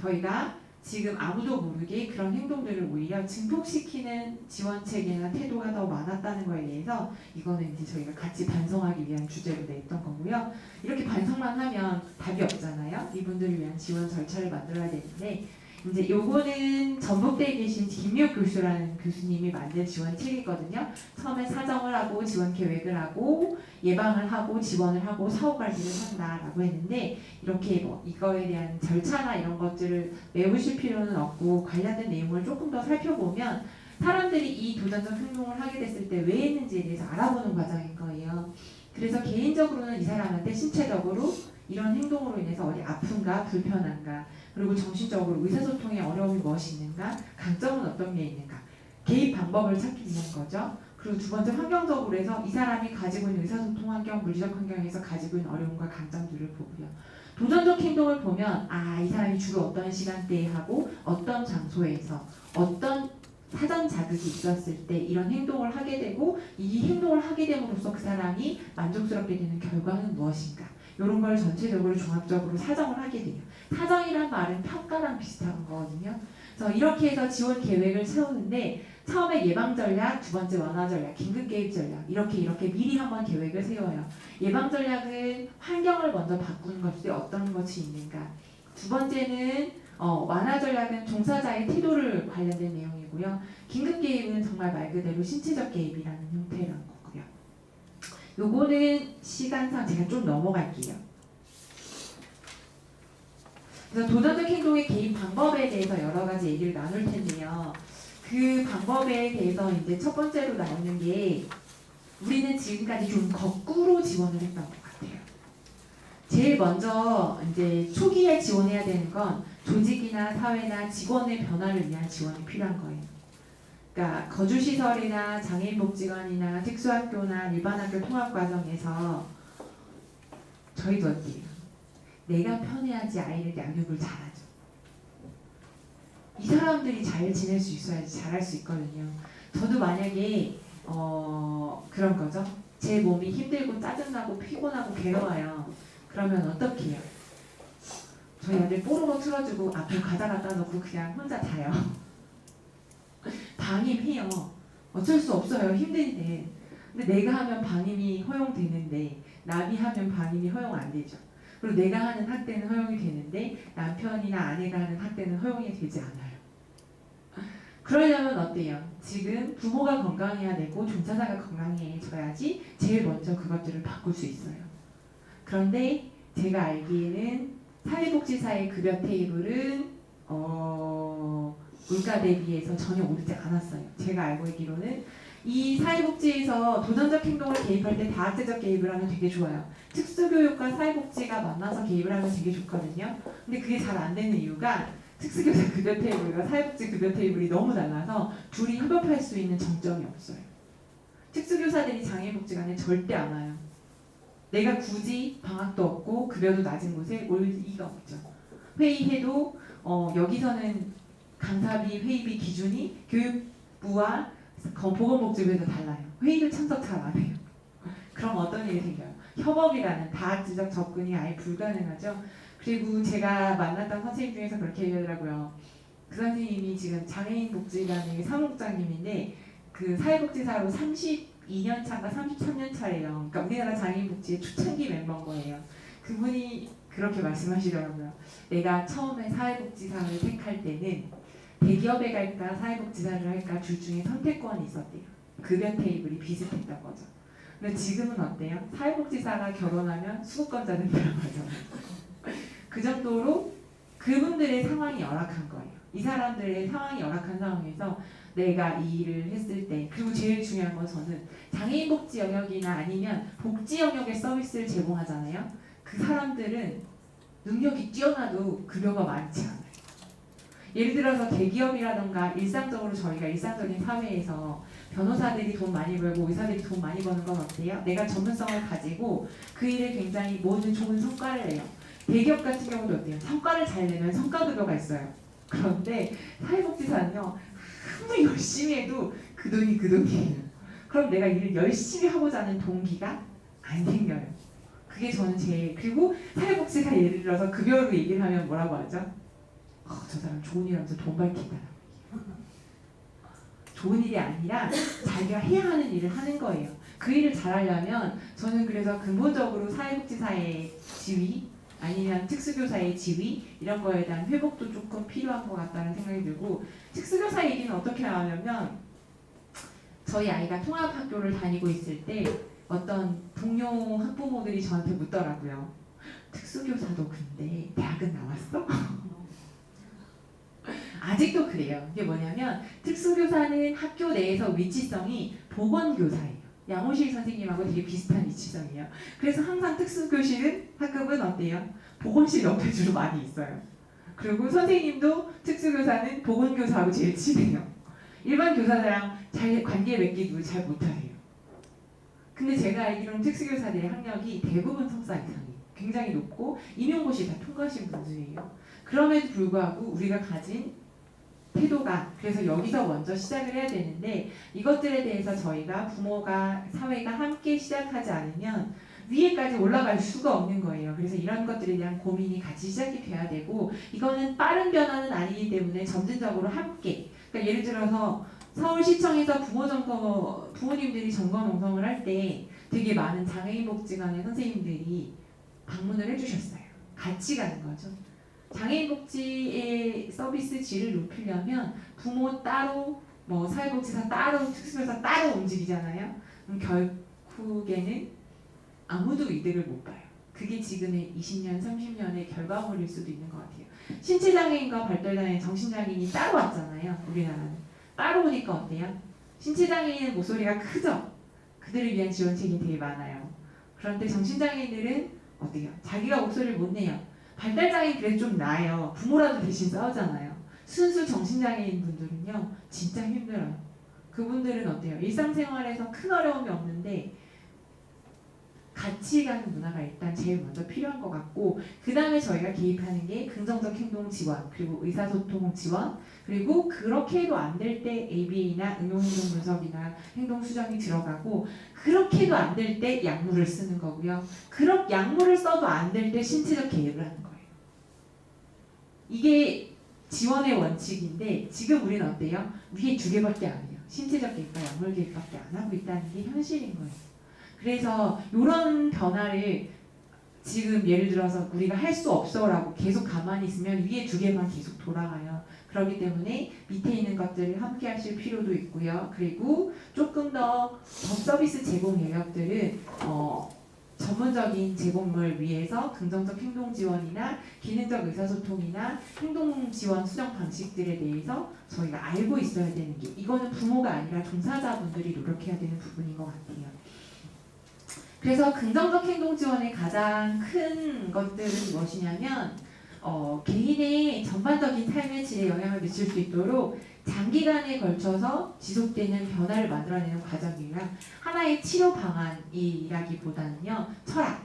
저희가 지금 아무도 모르게 그런 행동들을 오히려 증폭시키는 지원체계나 태도가 더 많았다는 거에 대해서 이거는 이제 저희가 같이 반성하기 위한 주제로 냈던 거고요. 이렇게 반성만 하면 답이 없잖아요. 이분들을 위한 지원 절차를 만들어야 되는데 이제 요거는 전북대에 계신 김미옥 교수라는 교수님이 만든 지원책이거든요. 처음에 사정을 하고 지원 계획을 하고 예방을 하고 지원을 하고 사후 관리를 한다라고 했는데 이렇게 뭐 이거에 대한 절차나 이런 것들을 외우실 필요는 없고 관련된 내용을 조금 더 살펴보면 사람들이 이 도전적 행동을 하게 됐을 때 왜 했는지에 대해서 알아보는 과정일 거예요. 그래서 개인적으로는 이 사람한테 신체적으로 이런 행동으로 인해서 어디 아픈가 불편한가 그리고 정신적으로 의사소통에 어려움이 무엇이 있는가 강점은 어떤 게 있는가 개입 방법을 찾기 위한 거죠. 그리고 두 번째 환경적으로 해서 이 사람이 가지고 있는 의사소통 환경, 물리적 환경에서 가지고 있는 어려움과 강점들을 보고요. 도전적 행동을 보면 아, 이 사람이 주로 어떤 시간대에 하고 어떤 장소에서 어떤 사전 자극이 있었을 때 이런 행동을 하게 되고 이 행동을 하게 됨으로써 그 사람이 만족스럽게 되는 결과는 무엇인가 이런 걸 전체적으로 종합적으로 사정을 하게 돼요. 사정이란 말은 평가랑 비슷한 거거든요. 그래서 이렇게 해서 지원 계획을 세우는데 처음에 예방 전략, 두 번째 완화 전략, 긴급 개입 전략 이렇게 미리 한번 계획을 세워요. 예방 전략은 환경을 먼저 바꾸는 것이 어떤 것이 있는가. 두 번째는 완화 전략은 종사자의 태도를 관련된 내용이고요. 긴급 개입은 정말 말 그대로 신체적 개입이라는 형태라는 거고요. 요거는 시간상 제가 좀 넘어갈게요. 그래서 도전적 행동의 개입 방법에 대해서 여러 가지 얘기를 나눌 텐데요. 그 방법에 대해서 이제 첫 번째로 나오는 게 우리는 지금까지 좀 거꾸로 지원을 했던 것 같아요. 제일 먼저 이제 초기에 지원해야 되는 건 조직이나 사회나 직원의 변화를 위한 지원이 필요한 거예요. 그러니까 거주시설이나 장애인복지관이나 특수학교나 일반학교 통합과정에서 저희도 어때요? 내가 편해야지 아이를 양육을 잘하죠. 이 사람들이 잘 지낼 수 있어야지 잘할 수 있거든요. 저도 만약에 그런 거죠. 제 몸이 힘들고 짜증나고 피곤하고 괴로워요. 그러면 어떻게 해요? 저희 아들 뽀로로 틀어주고 앞에 과자 갖다 놓고 그냥 혼자 자요. 방임해요. 어쩔 수 없어요. 힘든데. 근데 내가 하면 방임이 허용되는데 남이 하면 방임이 허용 안 되죠. 그리고 내가 하는 학대는 허용이 되는데 남편이나 아내가 하는 학대는 허용이 되지 않아요. 그러려면 어때요? 지금 부모가 건강해야 되고 종사자가 건강해져야지 제일 먼저 그것들을 바꿀 수 있어요. 그런데 제가 알기에는 사회복지사의 급여 테이블은 물가 대비해서 전혀 오르지 않았어요. 제가 알고 있기로는 이 사회복지에서 도전적 행동을 개입할 때 다학제적 개입을 하면 되게 좋아요. 특수교육과 사회복지가 만나서 개입을 하면 되게 좋거든요. 근데 그게 잘 안 되는 이유가 특수교사 급여 테이블과 사회복지 급여 테이블이 너무 달라서 둘이 협업할 수 있는 정점이 없어요. 특수교사들이 장애복지관에 절대 안 와요. 내가 굳이 방학도 없고 급여도 낮은 곳에 올 이유가 없죠. 회의해도 여기서는 강사비 회의비 기준이 교육부와 보건복지부에서 달라요. 회의도 참석 잘 안 해요. 그럼 어떤 일이 생겨요? 협업이라는 다학제적 접근이 아예 불가능하죠. 그리고 제가 만났던 선생님 중에서 그렇게 얘기하더라고요. 그 선생님이 지금 장애인복지관의 사무국장님인데 그 사회복지사로 32년 차인가 33년 차래요. 그러니까 우리나라 장애인복지의 초창기 멤버인 거예요. 그분이 그렇게 말씀하시더라고요. 내가 처음에 사회복지사를 택할 때는 대기업에 갈까 사회복지사를 할까 둘 중에 선택권이 있었대요. 급여 테이블이 비슷했던 거죠. 근데 지금은 어때요? 사회복지사가 결혼하면 수급권자 된다고 하잖아요. 그 정도로 그분들의 상황이 열악한 거예요. 이 사람들의 상황이 열악한 상황에서 내가 이 일을 했을 때 그리고 제일 중요한 건 저는 장애인 복지 영역이나 아니면 복지 영역의 서비스를 제공하잖아요. 그 사람들은 능력이 뛰어나도 급여가 많지 않아요. 예를 들어서 대기업이라던가 일상적으로 저희가 일상적인 사회에서 변호사들이 돈 많이 벌고 의사들이 돈 많이 버는 건 어때요? 내가 전문성을 가지고 그 일에 굉장히 모든 좋은 성과를 내요. 대기업 같은 경우도 어때요? 성과를 잘 내면 성과급여가 있어요. 그런데 사회복지사는요. 아무리 열심히 해도 그 돈이 그 돈이에요. 그럼 내가 일을 열심히 하고자 하는 동기가 안 생겨요. 그게 저는 제일. 그리고 사회복지사 예를 들어서 급여로 얘기를 하면 뭐라고 하죠? 저 사람 좋은 일 하면서 돈 밝힌다. 좋은 일이 아니라 자기가 해야 하는 일을 하는 거예요. 그 일을 잘하려면 저는 그래서 근본적으로 사회복지사의 지위 아니면 특수교사의 지위 이런 거에 대한 회복도 조금 필요한 것 같다는 생각이 들고 특수교사 얘기는 어떻게 나오냐면 저희 아이가 통합학교를 다니고 있을 때 어떤 동료 학부모들이 저한테 묻더라고요. 특수교사도 근데 대학은 나왔어? 아직도 그래요. 이게 뭐냐면 특수교사는 학교 내에서 위치성이 보건교사예요. 양호실 선생님하고 되게 비슷한 위치성이에요. 그래서 항상 특수교실은 학급은 어때요? 보건실 옆에 주로 많이 있어요. 그리고 선생님도 특수교사는 보건교사하고 제일 친해요. 일반 교사들랑 잘 관계 맺기도 잘 못하세요. 근데 제가 알기로는 특수교사들의 학력이 대부분 석사 이상이에요. 굉장히 높고 임용고시 다 통과하신 분들이에요. 그럼에도 불구하고 우리가 가진 태도가 그래서 여기서 먼저 시작을 해야 되는데 이것들에 대해서 저희가 부모가 사회가 함께 시작하지 않으면 위에까지 올라갈 수가 없는 거예요. 그래서 이런 것들에 대한 고민이 같이 시작이 돼야 되고 이거는 빠른 변화는 아니기 때문에 점진적으로 함께 그러니까 예를 들어서 서울시청에서 부모님들이 점검 농성을 할 때 되게 많은 장애인 복지관의 선생님들이 방문을 해주셨어요. 같이 가는 거죠. 장애인 복지의 서비스 질을 높이려면 부모 따로, 뭐 사회복지사 따로, 특수교사 따로 움직이잖아요. 그럼 결국에는 아무도 이득을 못 봐요. 그게 지금의 20년, 30년의 결과물일 수도 있는 것 같아요. 신체장애인과 발달장애인, 정신장애인이 따로 왔잖아요. 우리나라는. 따로 오니까 어때요? 신체장애인은 목소리가 크죠? 그들을 위한 지원책이 되게 많아요. 그런데 정신장애인들은 어때요? 자기가 목소리를 못 내요. 발달장애인 그래도 좀 나아요. 부모라도 대신 싸우잖아요. 순수 정신장애인 분들은요. 진짜 힘들어요. 그분들은 어때요? 일상생활에서 큰 어려움이 없는데 같이 가는 문화가 일단 제일 먼저 필요한 것 같고 그 다음에 저희가 개입하는 게 긍정적 행동 지원 그리고 의사소통 지원 그리고 그렇게 해도 안 될 때 ABA나 응용행동 분석이나 행동 수정이 들어가고 그렇게 해도 안 될 때 약물을 쓰는 거고요. 약물을 써도 안 될 때 신체적 개입을 하는 거예요. 이게 지원의 원칙인데 지금 우리는 어때요? 위에 두 개밖에 안 해요. 신체적 개입과 약물 개입밖에 안 하고 있다는 게 현실인 거예요. 그래서 이런 변화를 지금 예를 들어서 우리가 할 수 없어라고 계속 가만히 있으면 위에 두 개만 계속 돌아가요. 그렇기 때문에 밑에 있는 것들을 함께 하실 필요도 있고요. 그리고 조금 더 서비스 제공 영역들은 전문적인 제공을 위해서 긍정적 행동 지원이나 기능적 의사소통이나 행동 지원 수정 방식들에 대해서 저희가 알고 있어야 되는 게 이거는 부모가 아니라 종사자분들이 노력해야 되는 부분인 것 같아요. 그래서 긍정적 행동 지원의 가장 큰 것들은 무엇이냐면 개인의 전반적인 삶의 질에 영향을 미칠 수 있도록 장기간에 걸쳐서 지속되는 변화를 만들어내는 과정이라 하나의 치료 방안이라기보다는요 철학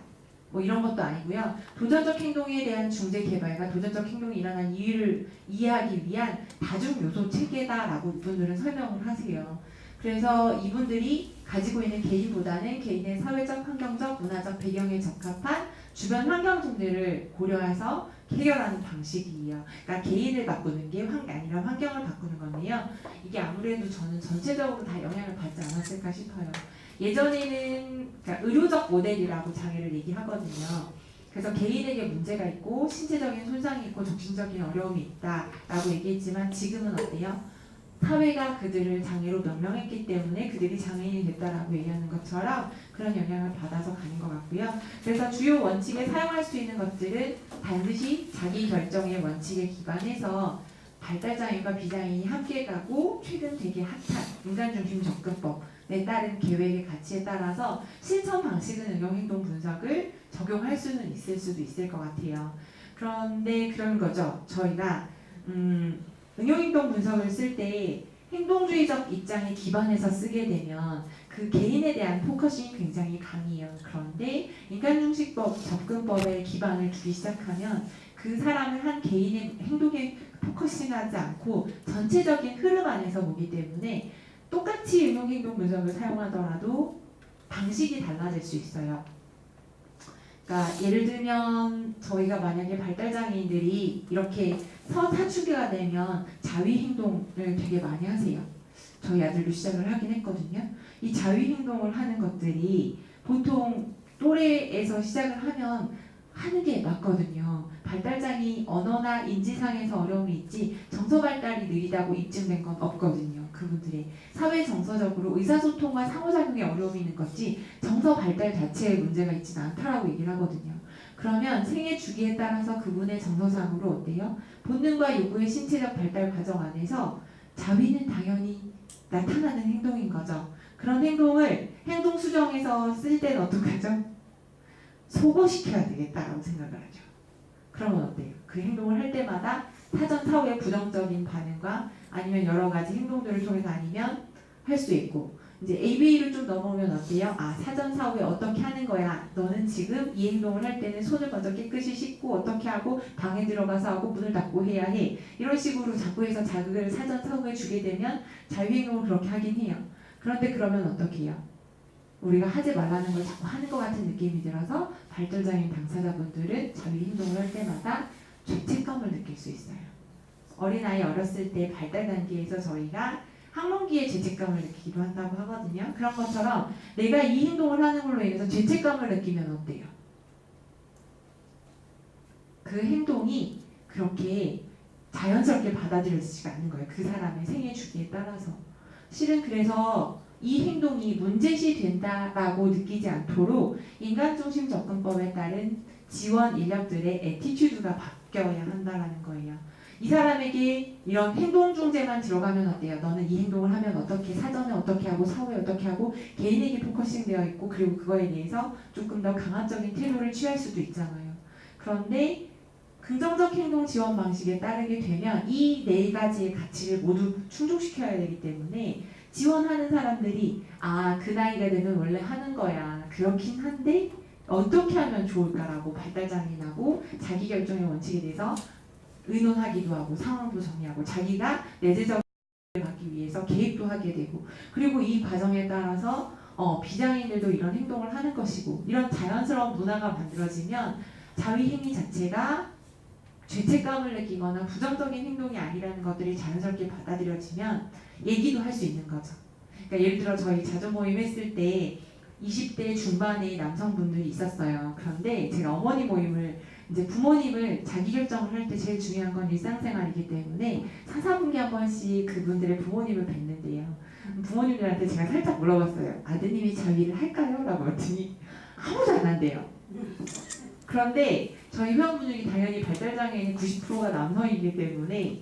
뭐 이런 것도 아니고요 도전적 행동에 대한 중재 개발과 도전적 행동이 일어난 이유를 이해하기 위한 다중 요소 체계다라고 이분들은 설명을 하세요. 그래서 이분들이 가지고 있는 개인보다는 개인의 사회적, 환경적, 문화적 배경에 적합한 주변 환경들을 고려해서 해결하는 방식이에요. 그러니까 개인을 바꾸는 게 아니라 환경을 바꾸는 건데요. 이게 아무래도 저는 전체적으로 다 영향을 받지 않았을까 싶어요. 예전에는 그러니까 의료적 모델이라고 장애를 얘기하거든요. 그래서 개인에게 문제가 있고 신체적인 손상이 있고 정신적인 어려움이 있다라고 얘기했지만 지금은 어때요? 사회가 그들을 장애로 명명했기 때문에 그들이 장애인이 됐다라고 얘기하는 것처럼 그런 영향을 받아서 가는 것 같고요. 그래서 주요 원칙에 사용할 수 있는 것들은 반드시 자기 결정의 원칙에 기반해서 발달장애인과 비장애인이 함께 가고 최근 되게 핫한 인간중심 접근법에 따른 계획의 가치에 따라서 실천 방식은 응용행동 분석을 적용할 수는 있을 수도 있을 것 같아요. 그런데 그런 거죠. 저희가 응용행동 분석을 쓸 때 행동주의적 입장에 기반해서 쓰게 되면 그 개인에 대한 포커싱이 굉장히 강해요. 그런데 인간중심법 접근법에 기반을 두기 시작하면 그 사람을 한 개인의 행동에 포커싱하지 않고 전체적인 흐름 안에서 보기 때문에 똑같이 응용행동 분석을 사용하더라도 방식이 달라질 수 있어요. 그러니까 예를 들면 저희가 만약에 발달장애인들이 이렇게 사춘기가 되면 자위행동을 되게 많이 하세요. 저희 아들도 시작을 하긴 했거든요. 이 자위행동을 하는 것들이 보통 또래에서 시작을 하면 하는 게 맞거든요. 발달장애 언어나 인지상에서 어려움이 있지 정서 발달이 느리다고 입증된 건 없거든요. 그분들이 사회 정서적으로 의사소통과 상호작용에 어려움이 있는 거지 정서 발달 자체에 문제가 있지는 않다라고 얘기를 하거든요. 그러면 생애 주기에 따라서 그분의 정서상으로 어때요? 본능과 요구의 신체적 발달 과정 안에서 자위는 당연히 나타나는 행동인 거죠. 그런 행동을 행동 수정에서 쓸 때는 어떡하죠? 소거시켜야 되겠다라고 생각을 하죠. 그러면 어때요? 그 행동을 할 때마다 사전 사후의 부정적인 반응과 아니면 여러 가지 행동들을 통해서 아니면 할 수 있고 이제 ABA를 좀 넘어오면 어때요? 아 사전 사후에 어떻게 하는 거야? 너는 지금 이 행동을 할 때는 손을 먼저 깨끗이 씻고 어떻게 하고 방에 들어가서 하고 문을 닫고 해야 해. 이런 식으로 자꾸 해서 자극을 사전 사후에 주게 되면 자유행동을 그렇게 하긴 해요. 그런데 그러면 어떻게 해요? 우리가 하지 말라는 걸 자꾸 하는 것 같은 느낌이 들어서 발달장애인 당사자분들은 자위 행동을 할 때마다 죄책감을 느낄 수 있어요. 어린아이 어렸을 때 발달 단계에서 저희가 학문기에 죄책감을 느끼기도 한다고 하거든요. 그런 것처럼 내가 이 행동을 하는 걸로 인해서 죄책감을 느끼면 어때요? 그 행동이 그렇게 자연스럽게 받아들여지지가 않는 거예요. 그 사람의 생애 주기에 따라서. 실은 그래서 이 행동이 문제시 된다라고 느끼지 않도록 인간중심 접근법에 따른 지원 인력들의 애티튜드가 바뀌어야 한다라는 거예요. 이 사람에게 이런 행동 중재만 들어가면 어때요? 너는 이 행동을 하면 어떻게 사전에 어떻게 하고 사후에 어떻게 하고 개인에게 포커싱 되어 있고 그리고 그거에 대해서 조금 더 강압적인 태도를 취할 수도 있잖아요. 그런데 긍정적 행동 지원 방식에 따르게 되면 이 네 가지의 가치를 모두 충족시켜야 되기 때문에 지원하는 사람들이 아, 그 나이가 되면 원래 하는 거야. 그렇긴 한데 어떻게 하면 좋을까라고 발달장애인하고 자기결정의 원칙에 대해서 의논하기도 하고 상황도 정리하고 자기가 내재적인 을 받기 위해서 계획도 하게 되고 그리고 이 과정에 따라서 비장애인들도 이런 행동을 하는 것이고 이런 자연스러운 문화가 만들어지면 자위 행위 자체가 죄책감을 느끼거나 부정적인 행동이 아니라는 것들이 자연스럽게 받아들여지면 얘기도 할 수 있는 거죠. 그러니까 예를 들어 저희 자조 모임 했을 때 20대 중반의 남성분들이 있었어요. 그런데 제가 어머니 모임을 이제 부모님을 자기결정을 할 때 제일 중요한 건 일상생활이기 때문에 4, 4분기 한 번씩 그분들의 부모님을 뵙는데요. 부모님들한테 제가 살짝 물어봤어요. 아드님이 자위를 할까요? 라고 했더니 아무도 안 한대요. 그런데 저희 회원분들이 당연히 발달장애인 90%가 남성이기 때문에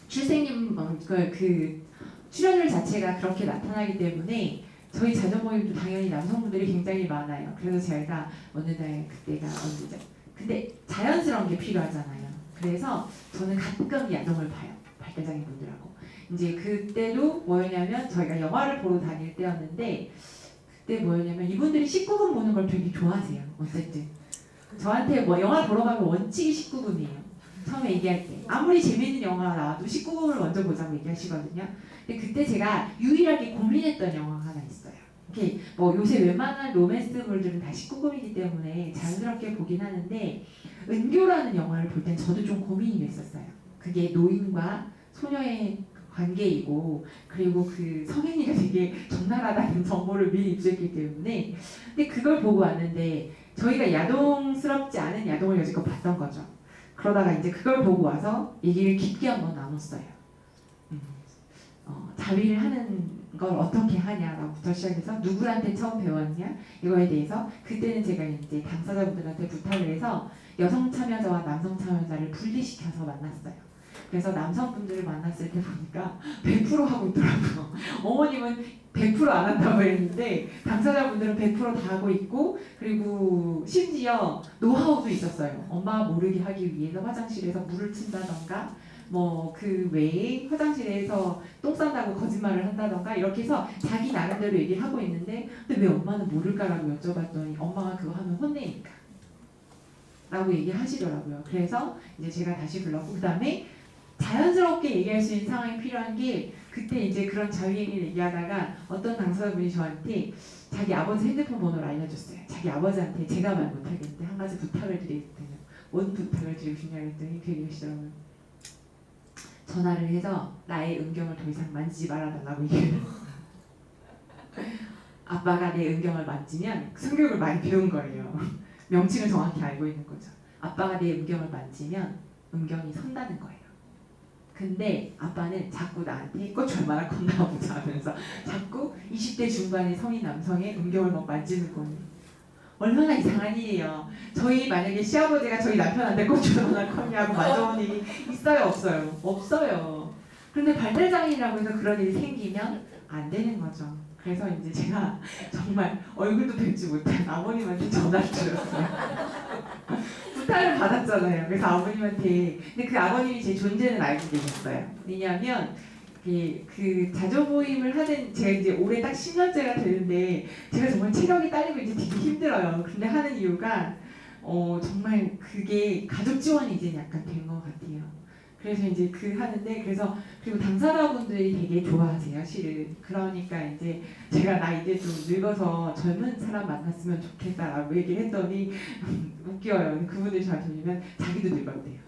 출생님 그 출연율 자체가 그렇게 나타나기 때문에 저희 자녀 모임도 당연히 남성분들이 굉장히 많아요. 그래서 저희가 어느 날 그때가 언제죠? 근데 자연스러운 게 필요하잖아요. 그래서 저는 가끔 야동을 봐요. 발달장애 분들하고. 이제 그때도 뭐였냐면 저희가 영화를 보러 다닐 때였는데 그때 뭐였냐면 이분들이 19금 보는 걸 되게 좋아하세요. 어쨌든. 저한테 뭐 영화 보러 가면 원칙이 19금이에요. 처음에 얘기할 때 아무리 재밌는 영화가 나와도 19금을 먼저 보자고 얘기하시거든요. 근데 그때 제가 유일하게 고민했던 영화가 하나 있어요. 이렇게 뭐 요새 웬만한 로맨스물들은 다 19금이기 때문에 자연스럽게 보긴 하는데 은교라는 영화를 볼 땐 저도 좀 고민이 됐었어요. 그게 노인과 소녀의 관계이고 그리고 그 성행위가 되게 적나라하다는 정보를 미리 입수했기 때문에 근데 그걸 보고 왔는데 저희가 야동스럽지 않은 야동을 여지껏 봤던 거죠. 그러다가 이제 그걸 보고 와서 얘기를 깊게 한번 나눴어요. 자위를 하는 걸 어떻게 하냐라고부터 시작해서 누구한테 처음 배웠냐 이거에 대해서 그때는 제가 이제 당사자분들한테 부탁을 해서 여성 참여자와 남성 참여자를 분리시켜서 만났어요. 그래서 남성분들을 만났을 때 보니까 100% 하고 있더라고요. 어머님은 100%안 한다고 했는데 당사자분들은 100% 다 하고 있고 그리고 심지어 노하우도 있었어요. 엄마가 모르게 하기 위해서 화장실에서 물을 튼다던가 뭐 그 외에 화장실에서 똥 싼다고 거짓말을 한다던가 이렇게 해서 자기 나름대로 얘기를 하고 있는데 근데 왜 엄마는 모를까라고 여쭤봤더니 엄마가 그거 하면 혼내니까 라고 얘기를 하시더라고요. 그래서 이제 제가 다시 불렀고 그 다음에 자연스럽게 얘기할 수 있는 상황이 필요한 게 그때 이제 그런 자유행위를 얘기하다가 어떤 당사자분이 저한테 자기 아버지 핸드폰 번호를 알려줬어요. 자기 아버지한테 제가 말 못하겠는데 한 가지 부탁을 드리거든요. 뭔 부탁을 드리고 싶냐고 했더니 그 얘기하시더라고요. 전화를 해서 나의 은경을 더 이상 만지지 말아달라고 얘기해요. 아빠가 내 은경을 만지면 성격을 많이 배운 거예요. 명칭을 정확히 알고 있는 거죠. 아빠가 내 음경을 만지면 음경이 선다는 거예요. 근데 아빠는 자꾸 나한테 꽃이 얼마나 컸나 보자 하면서 자꾸 20대 중반의 성인 남성의 음경을 막 만지는 거예요. 얼마나 이상한 일이에요. 저희 만약에 시아버지가 저희 남편한테 꽃이 얼마나 컸냐고 만져본 일이 있어요? 없어요? 없어요. 그런데 발달장애라고 해서 그런 일이 생기면 안 되는 거죠. 그래서 이제 제가 정말 얼굴도 뵙지 못한 아버님한테 전화를 드렸어요. 부탁을 받았잖아요. 그래서 아버님한테 근데 그 아버님이 제 존재는 알고 계셨어요. 왜냐하면 그 자조모임을 하는 제가 이제 올해 딱 10년째가 되는데 제가 정말 체력이 딸리고 이제 되게 힘들어요. 근데 하는 이유가 정말 그게 가족 지원이 이제 약간 된 것 같아요. 그래서 이제 하는데 그래서 그리고 당사자분들이 되게 좋아하세요, 실은. 그러니까 이제 제가 나 이제 좀 늙어서 젊은 사람 만났으면 좋겠다라고 얘기를 했더니 웃겨요. 그분들 저한테 오면 자기도 늙었대요.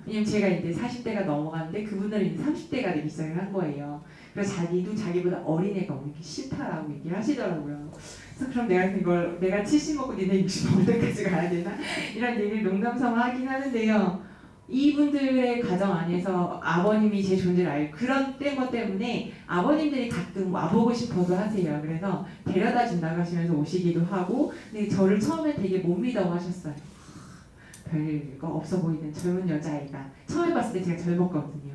왜냐면 제가 이제 40대가 넘어갔는데 그분들은 이제 30대가 되기 시작을 한 거예요. 그래서 자기도 자기보다 어린애가 오는 게 싫다라고 얘기를 하시더라고요. 그래서 그럼 내가 70 먹고 니네 60 먹을 때까지 가야 되나? 이런 얘기를 농담삼아 하긴 하는데요. 이분들의 가정 안에서 아버님이 제 존재를 알고 그런 것 때문에 아버님들이 가끔 와보고 싶어도 하세요. 그래서 데려다 준다고 하시면서 오시기도 하고 근데 저를 처음에 되게 못 믿어 하셨어요. 별거 없어 보이는 젊은 여자아이가 처음에 봤을 때 제가 젊었거든요.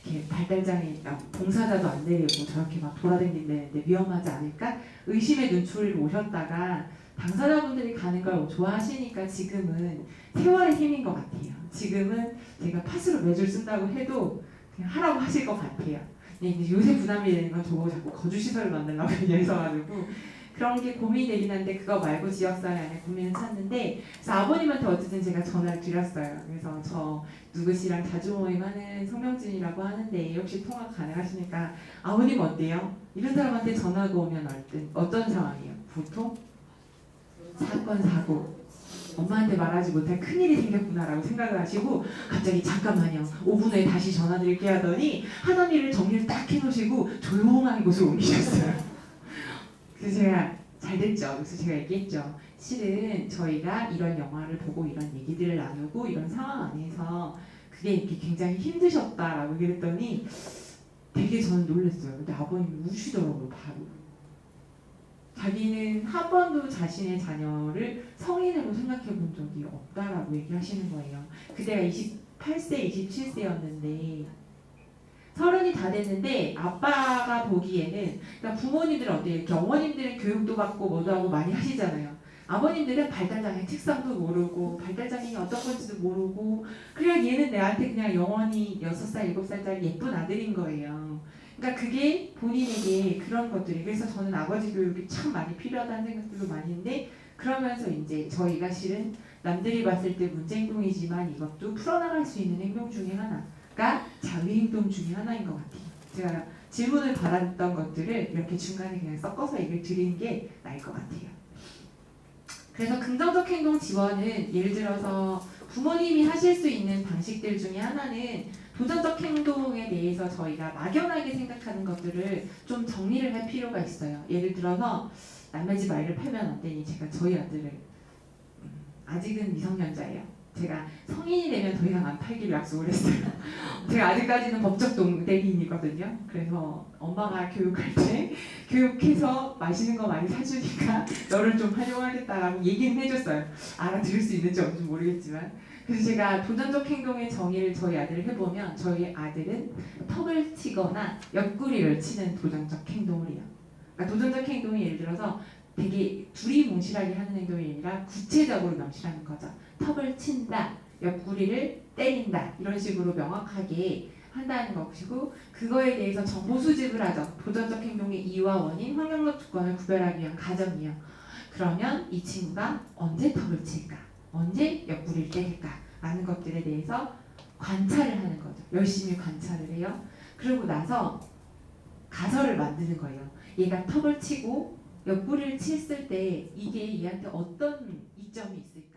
이렇게 발달장애 봉사자도 안 데리고 저렇게 막 돌아다니는데 위험하지 않을까? 의심의 눈초리를 오셨다가 당사자분들이 가는 걸 좋아하시니까 지금은 세월의 힘인 것 같아요. 지금은 제가 팥으로 매줄 쓴다고 해도 그냥 하라고 하실 것 같아요. 근데 요새 부담이 되는 건 저보고 자꾸 거주시설을 만들라고 얘기해서가지고 그런 게 고민이 되긴 한데 그거 말고 지역사회 안에 고민을 찾는데 그래서 아버님한테 어쨌든 제가 전화를 드렸어요. 그래서 저 누구씨랑 자주 모임하는 송명진이라고 하는데 혹시 통화 가능하시니까 아버님 어때요? 이런 사람한테 전화가 오면 어떤 상황이에요? 보통? 사건, 사고 엄마한테 말하지 못할 큰일이 생겼구나라고 생각을 하시고 갑자기 잠깐만요 5분 후에 다시 전화드릴게 하더니 하던 일을 정리를 딱 해놓으시고 조용한 곳으로 옮기셨어요. 그래서 제가 잘 됐죠. 그래서 제가 얘기했죠. 실은 저희가 이런 영화를 보고 이런 얘기들을 나누고 이런 상황 안에서 그게 이렇게 굉장히 힘드셨다라고 그랬더니 되게 저는 놀랐어요. 근데 아버님이 우시더라고요. 바로. 자기는 한 번도 자신의 자녀를 성인으로 생각해 본 적이 없다라고 얘기하시는 거예요. 그때가 28세, 27세였는데 30이 다 됐는데 아빠가 보기에는 그러니까 부모님들은 어때요? 이렇게 어머님들은 교육도 받고 뭐도 하고 많이 하시잖아요. 아버님들은 발달장애 특성도 모르고 발달장애가 어떤 건지도 모르고 그냥 얘는 내한테 그냥 영원히 6살, 7살짜리 예쁜 아들인 거예요. 그러니까 그게 본인에게 그런 것들이 그래서 저는 아버지 교육이 참 많이 필요하다는 생각들도 많이 했는데 그러면서 이제 저희가 실은 남들이 봤을 때 문제행동이지만 이것도 풀어나갈 수 있는 행동 중에 하나가 자위행동 중에 하나인 것 같아요. 제가 질문을 받았던 것들을 이렇게 중간에 그냥 섞어서 얘기를 드리는 게 나을 것 같아요. 그래서 긍정적 행동 지원은 예를 들어서 부모님이 하실 수 있는 방식들 중에 하나는 도전적 행동에 대해서 저희가 막연하게 생각하는 것들을 좀 정리를 할 필요가 있어요. 예를 들어서 남의 집 아이를 팔면 안 되니 제가 저희 아들을 아직은 미성년자예요. 제가 성인이 되면 더 이상 안 팔기로 약속을 했어요. 제가 아직까지는 법적 동대리인이거든요. 그래서 엄마가 교육할 때 교육해서 맛있는 거 많이 사주니까 너를 좀 활용하겠다라고 얘기는 해줬어요. 알아들을 수 있는지 없는지 모르겠지만 그래서 제가 도전적 행동의 정의를 저희 아들을 해보면 저희 아들은 턱을 치거나 옆구리를 치는 도전적 행동을 해요. 그러니까 도전적 행동이 예를 들어서 되게 두리뭉실하게 하는 행동이 아니라 구체적으로 명시하는 거죠. 턱을 친다, 옆구리를 때린다 이런 식으로 명확하게 한다는 것이고 그거에 대해서 정보 수집을 하죠. 도전적 행동의 이유와 원인, 환경적 조건을 구별하기 위한 과정이에요. 그러면 이 친구가 언제 턱을 칠까? 언제 옆구리를 때릴까? 라는 것들에 대해서 관찰을 하는 거죠. 열심히 관찰을 해요. 그러고 나서 가설을 만드는 거예요. 얘가 턱을 치고 옆구리를 쳤을 때 이게 얘한테 어떤 이점이 있을까?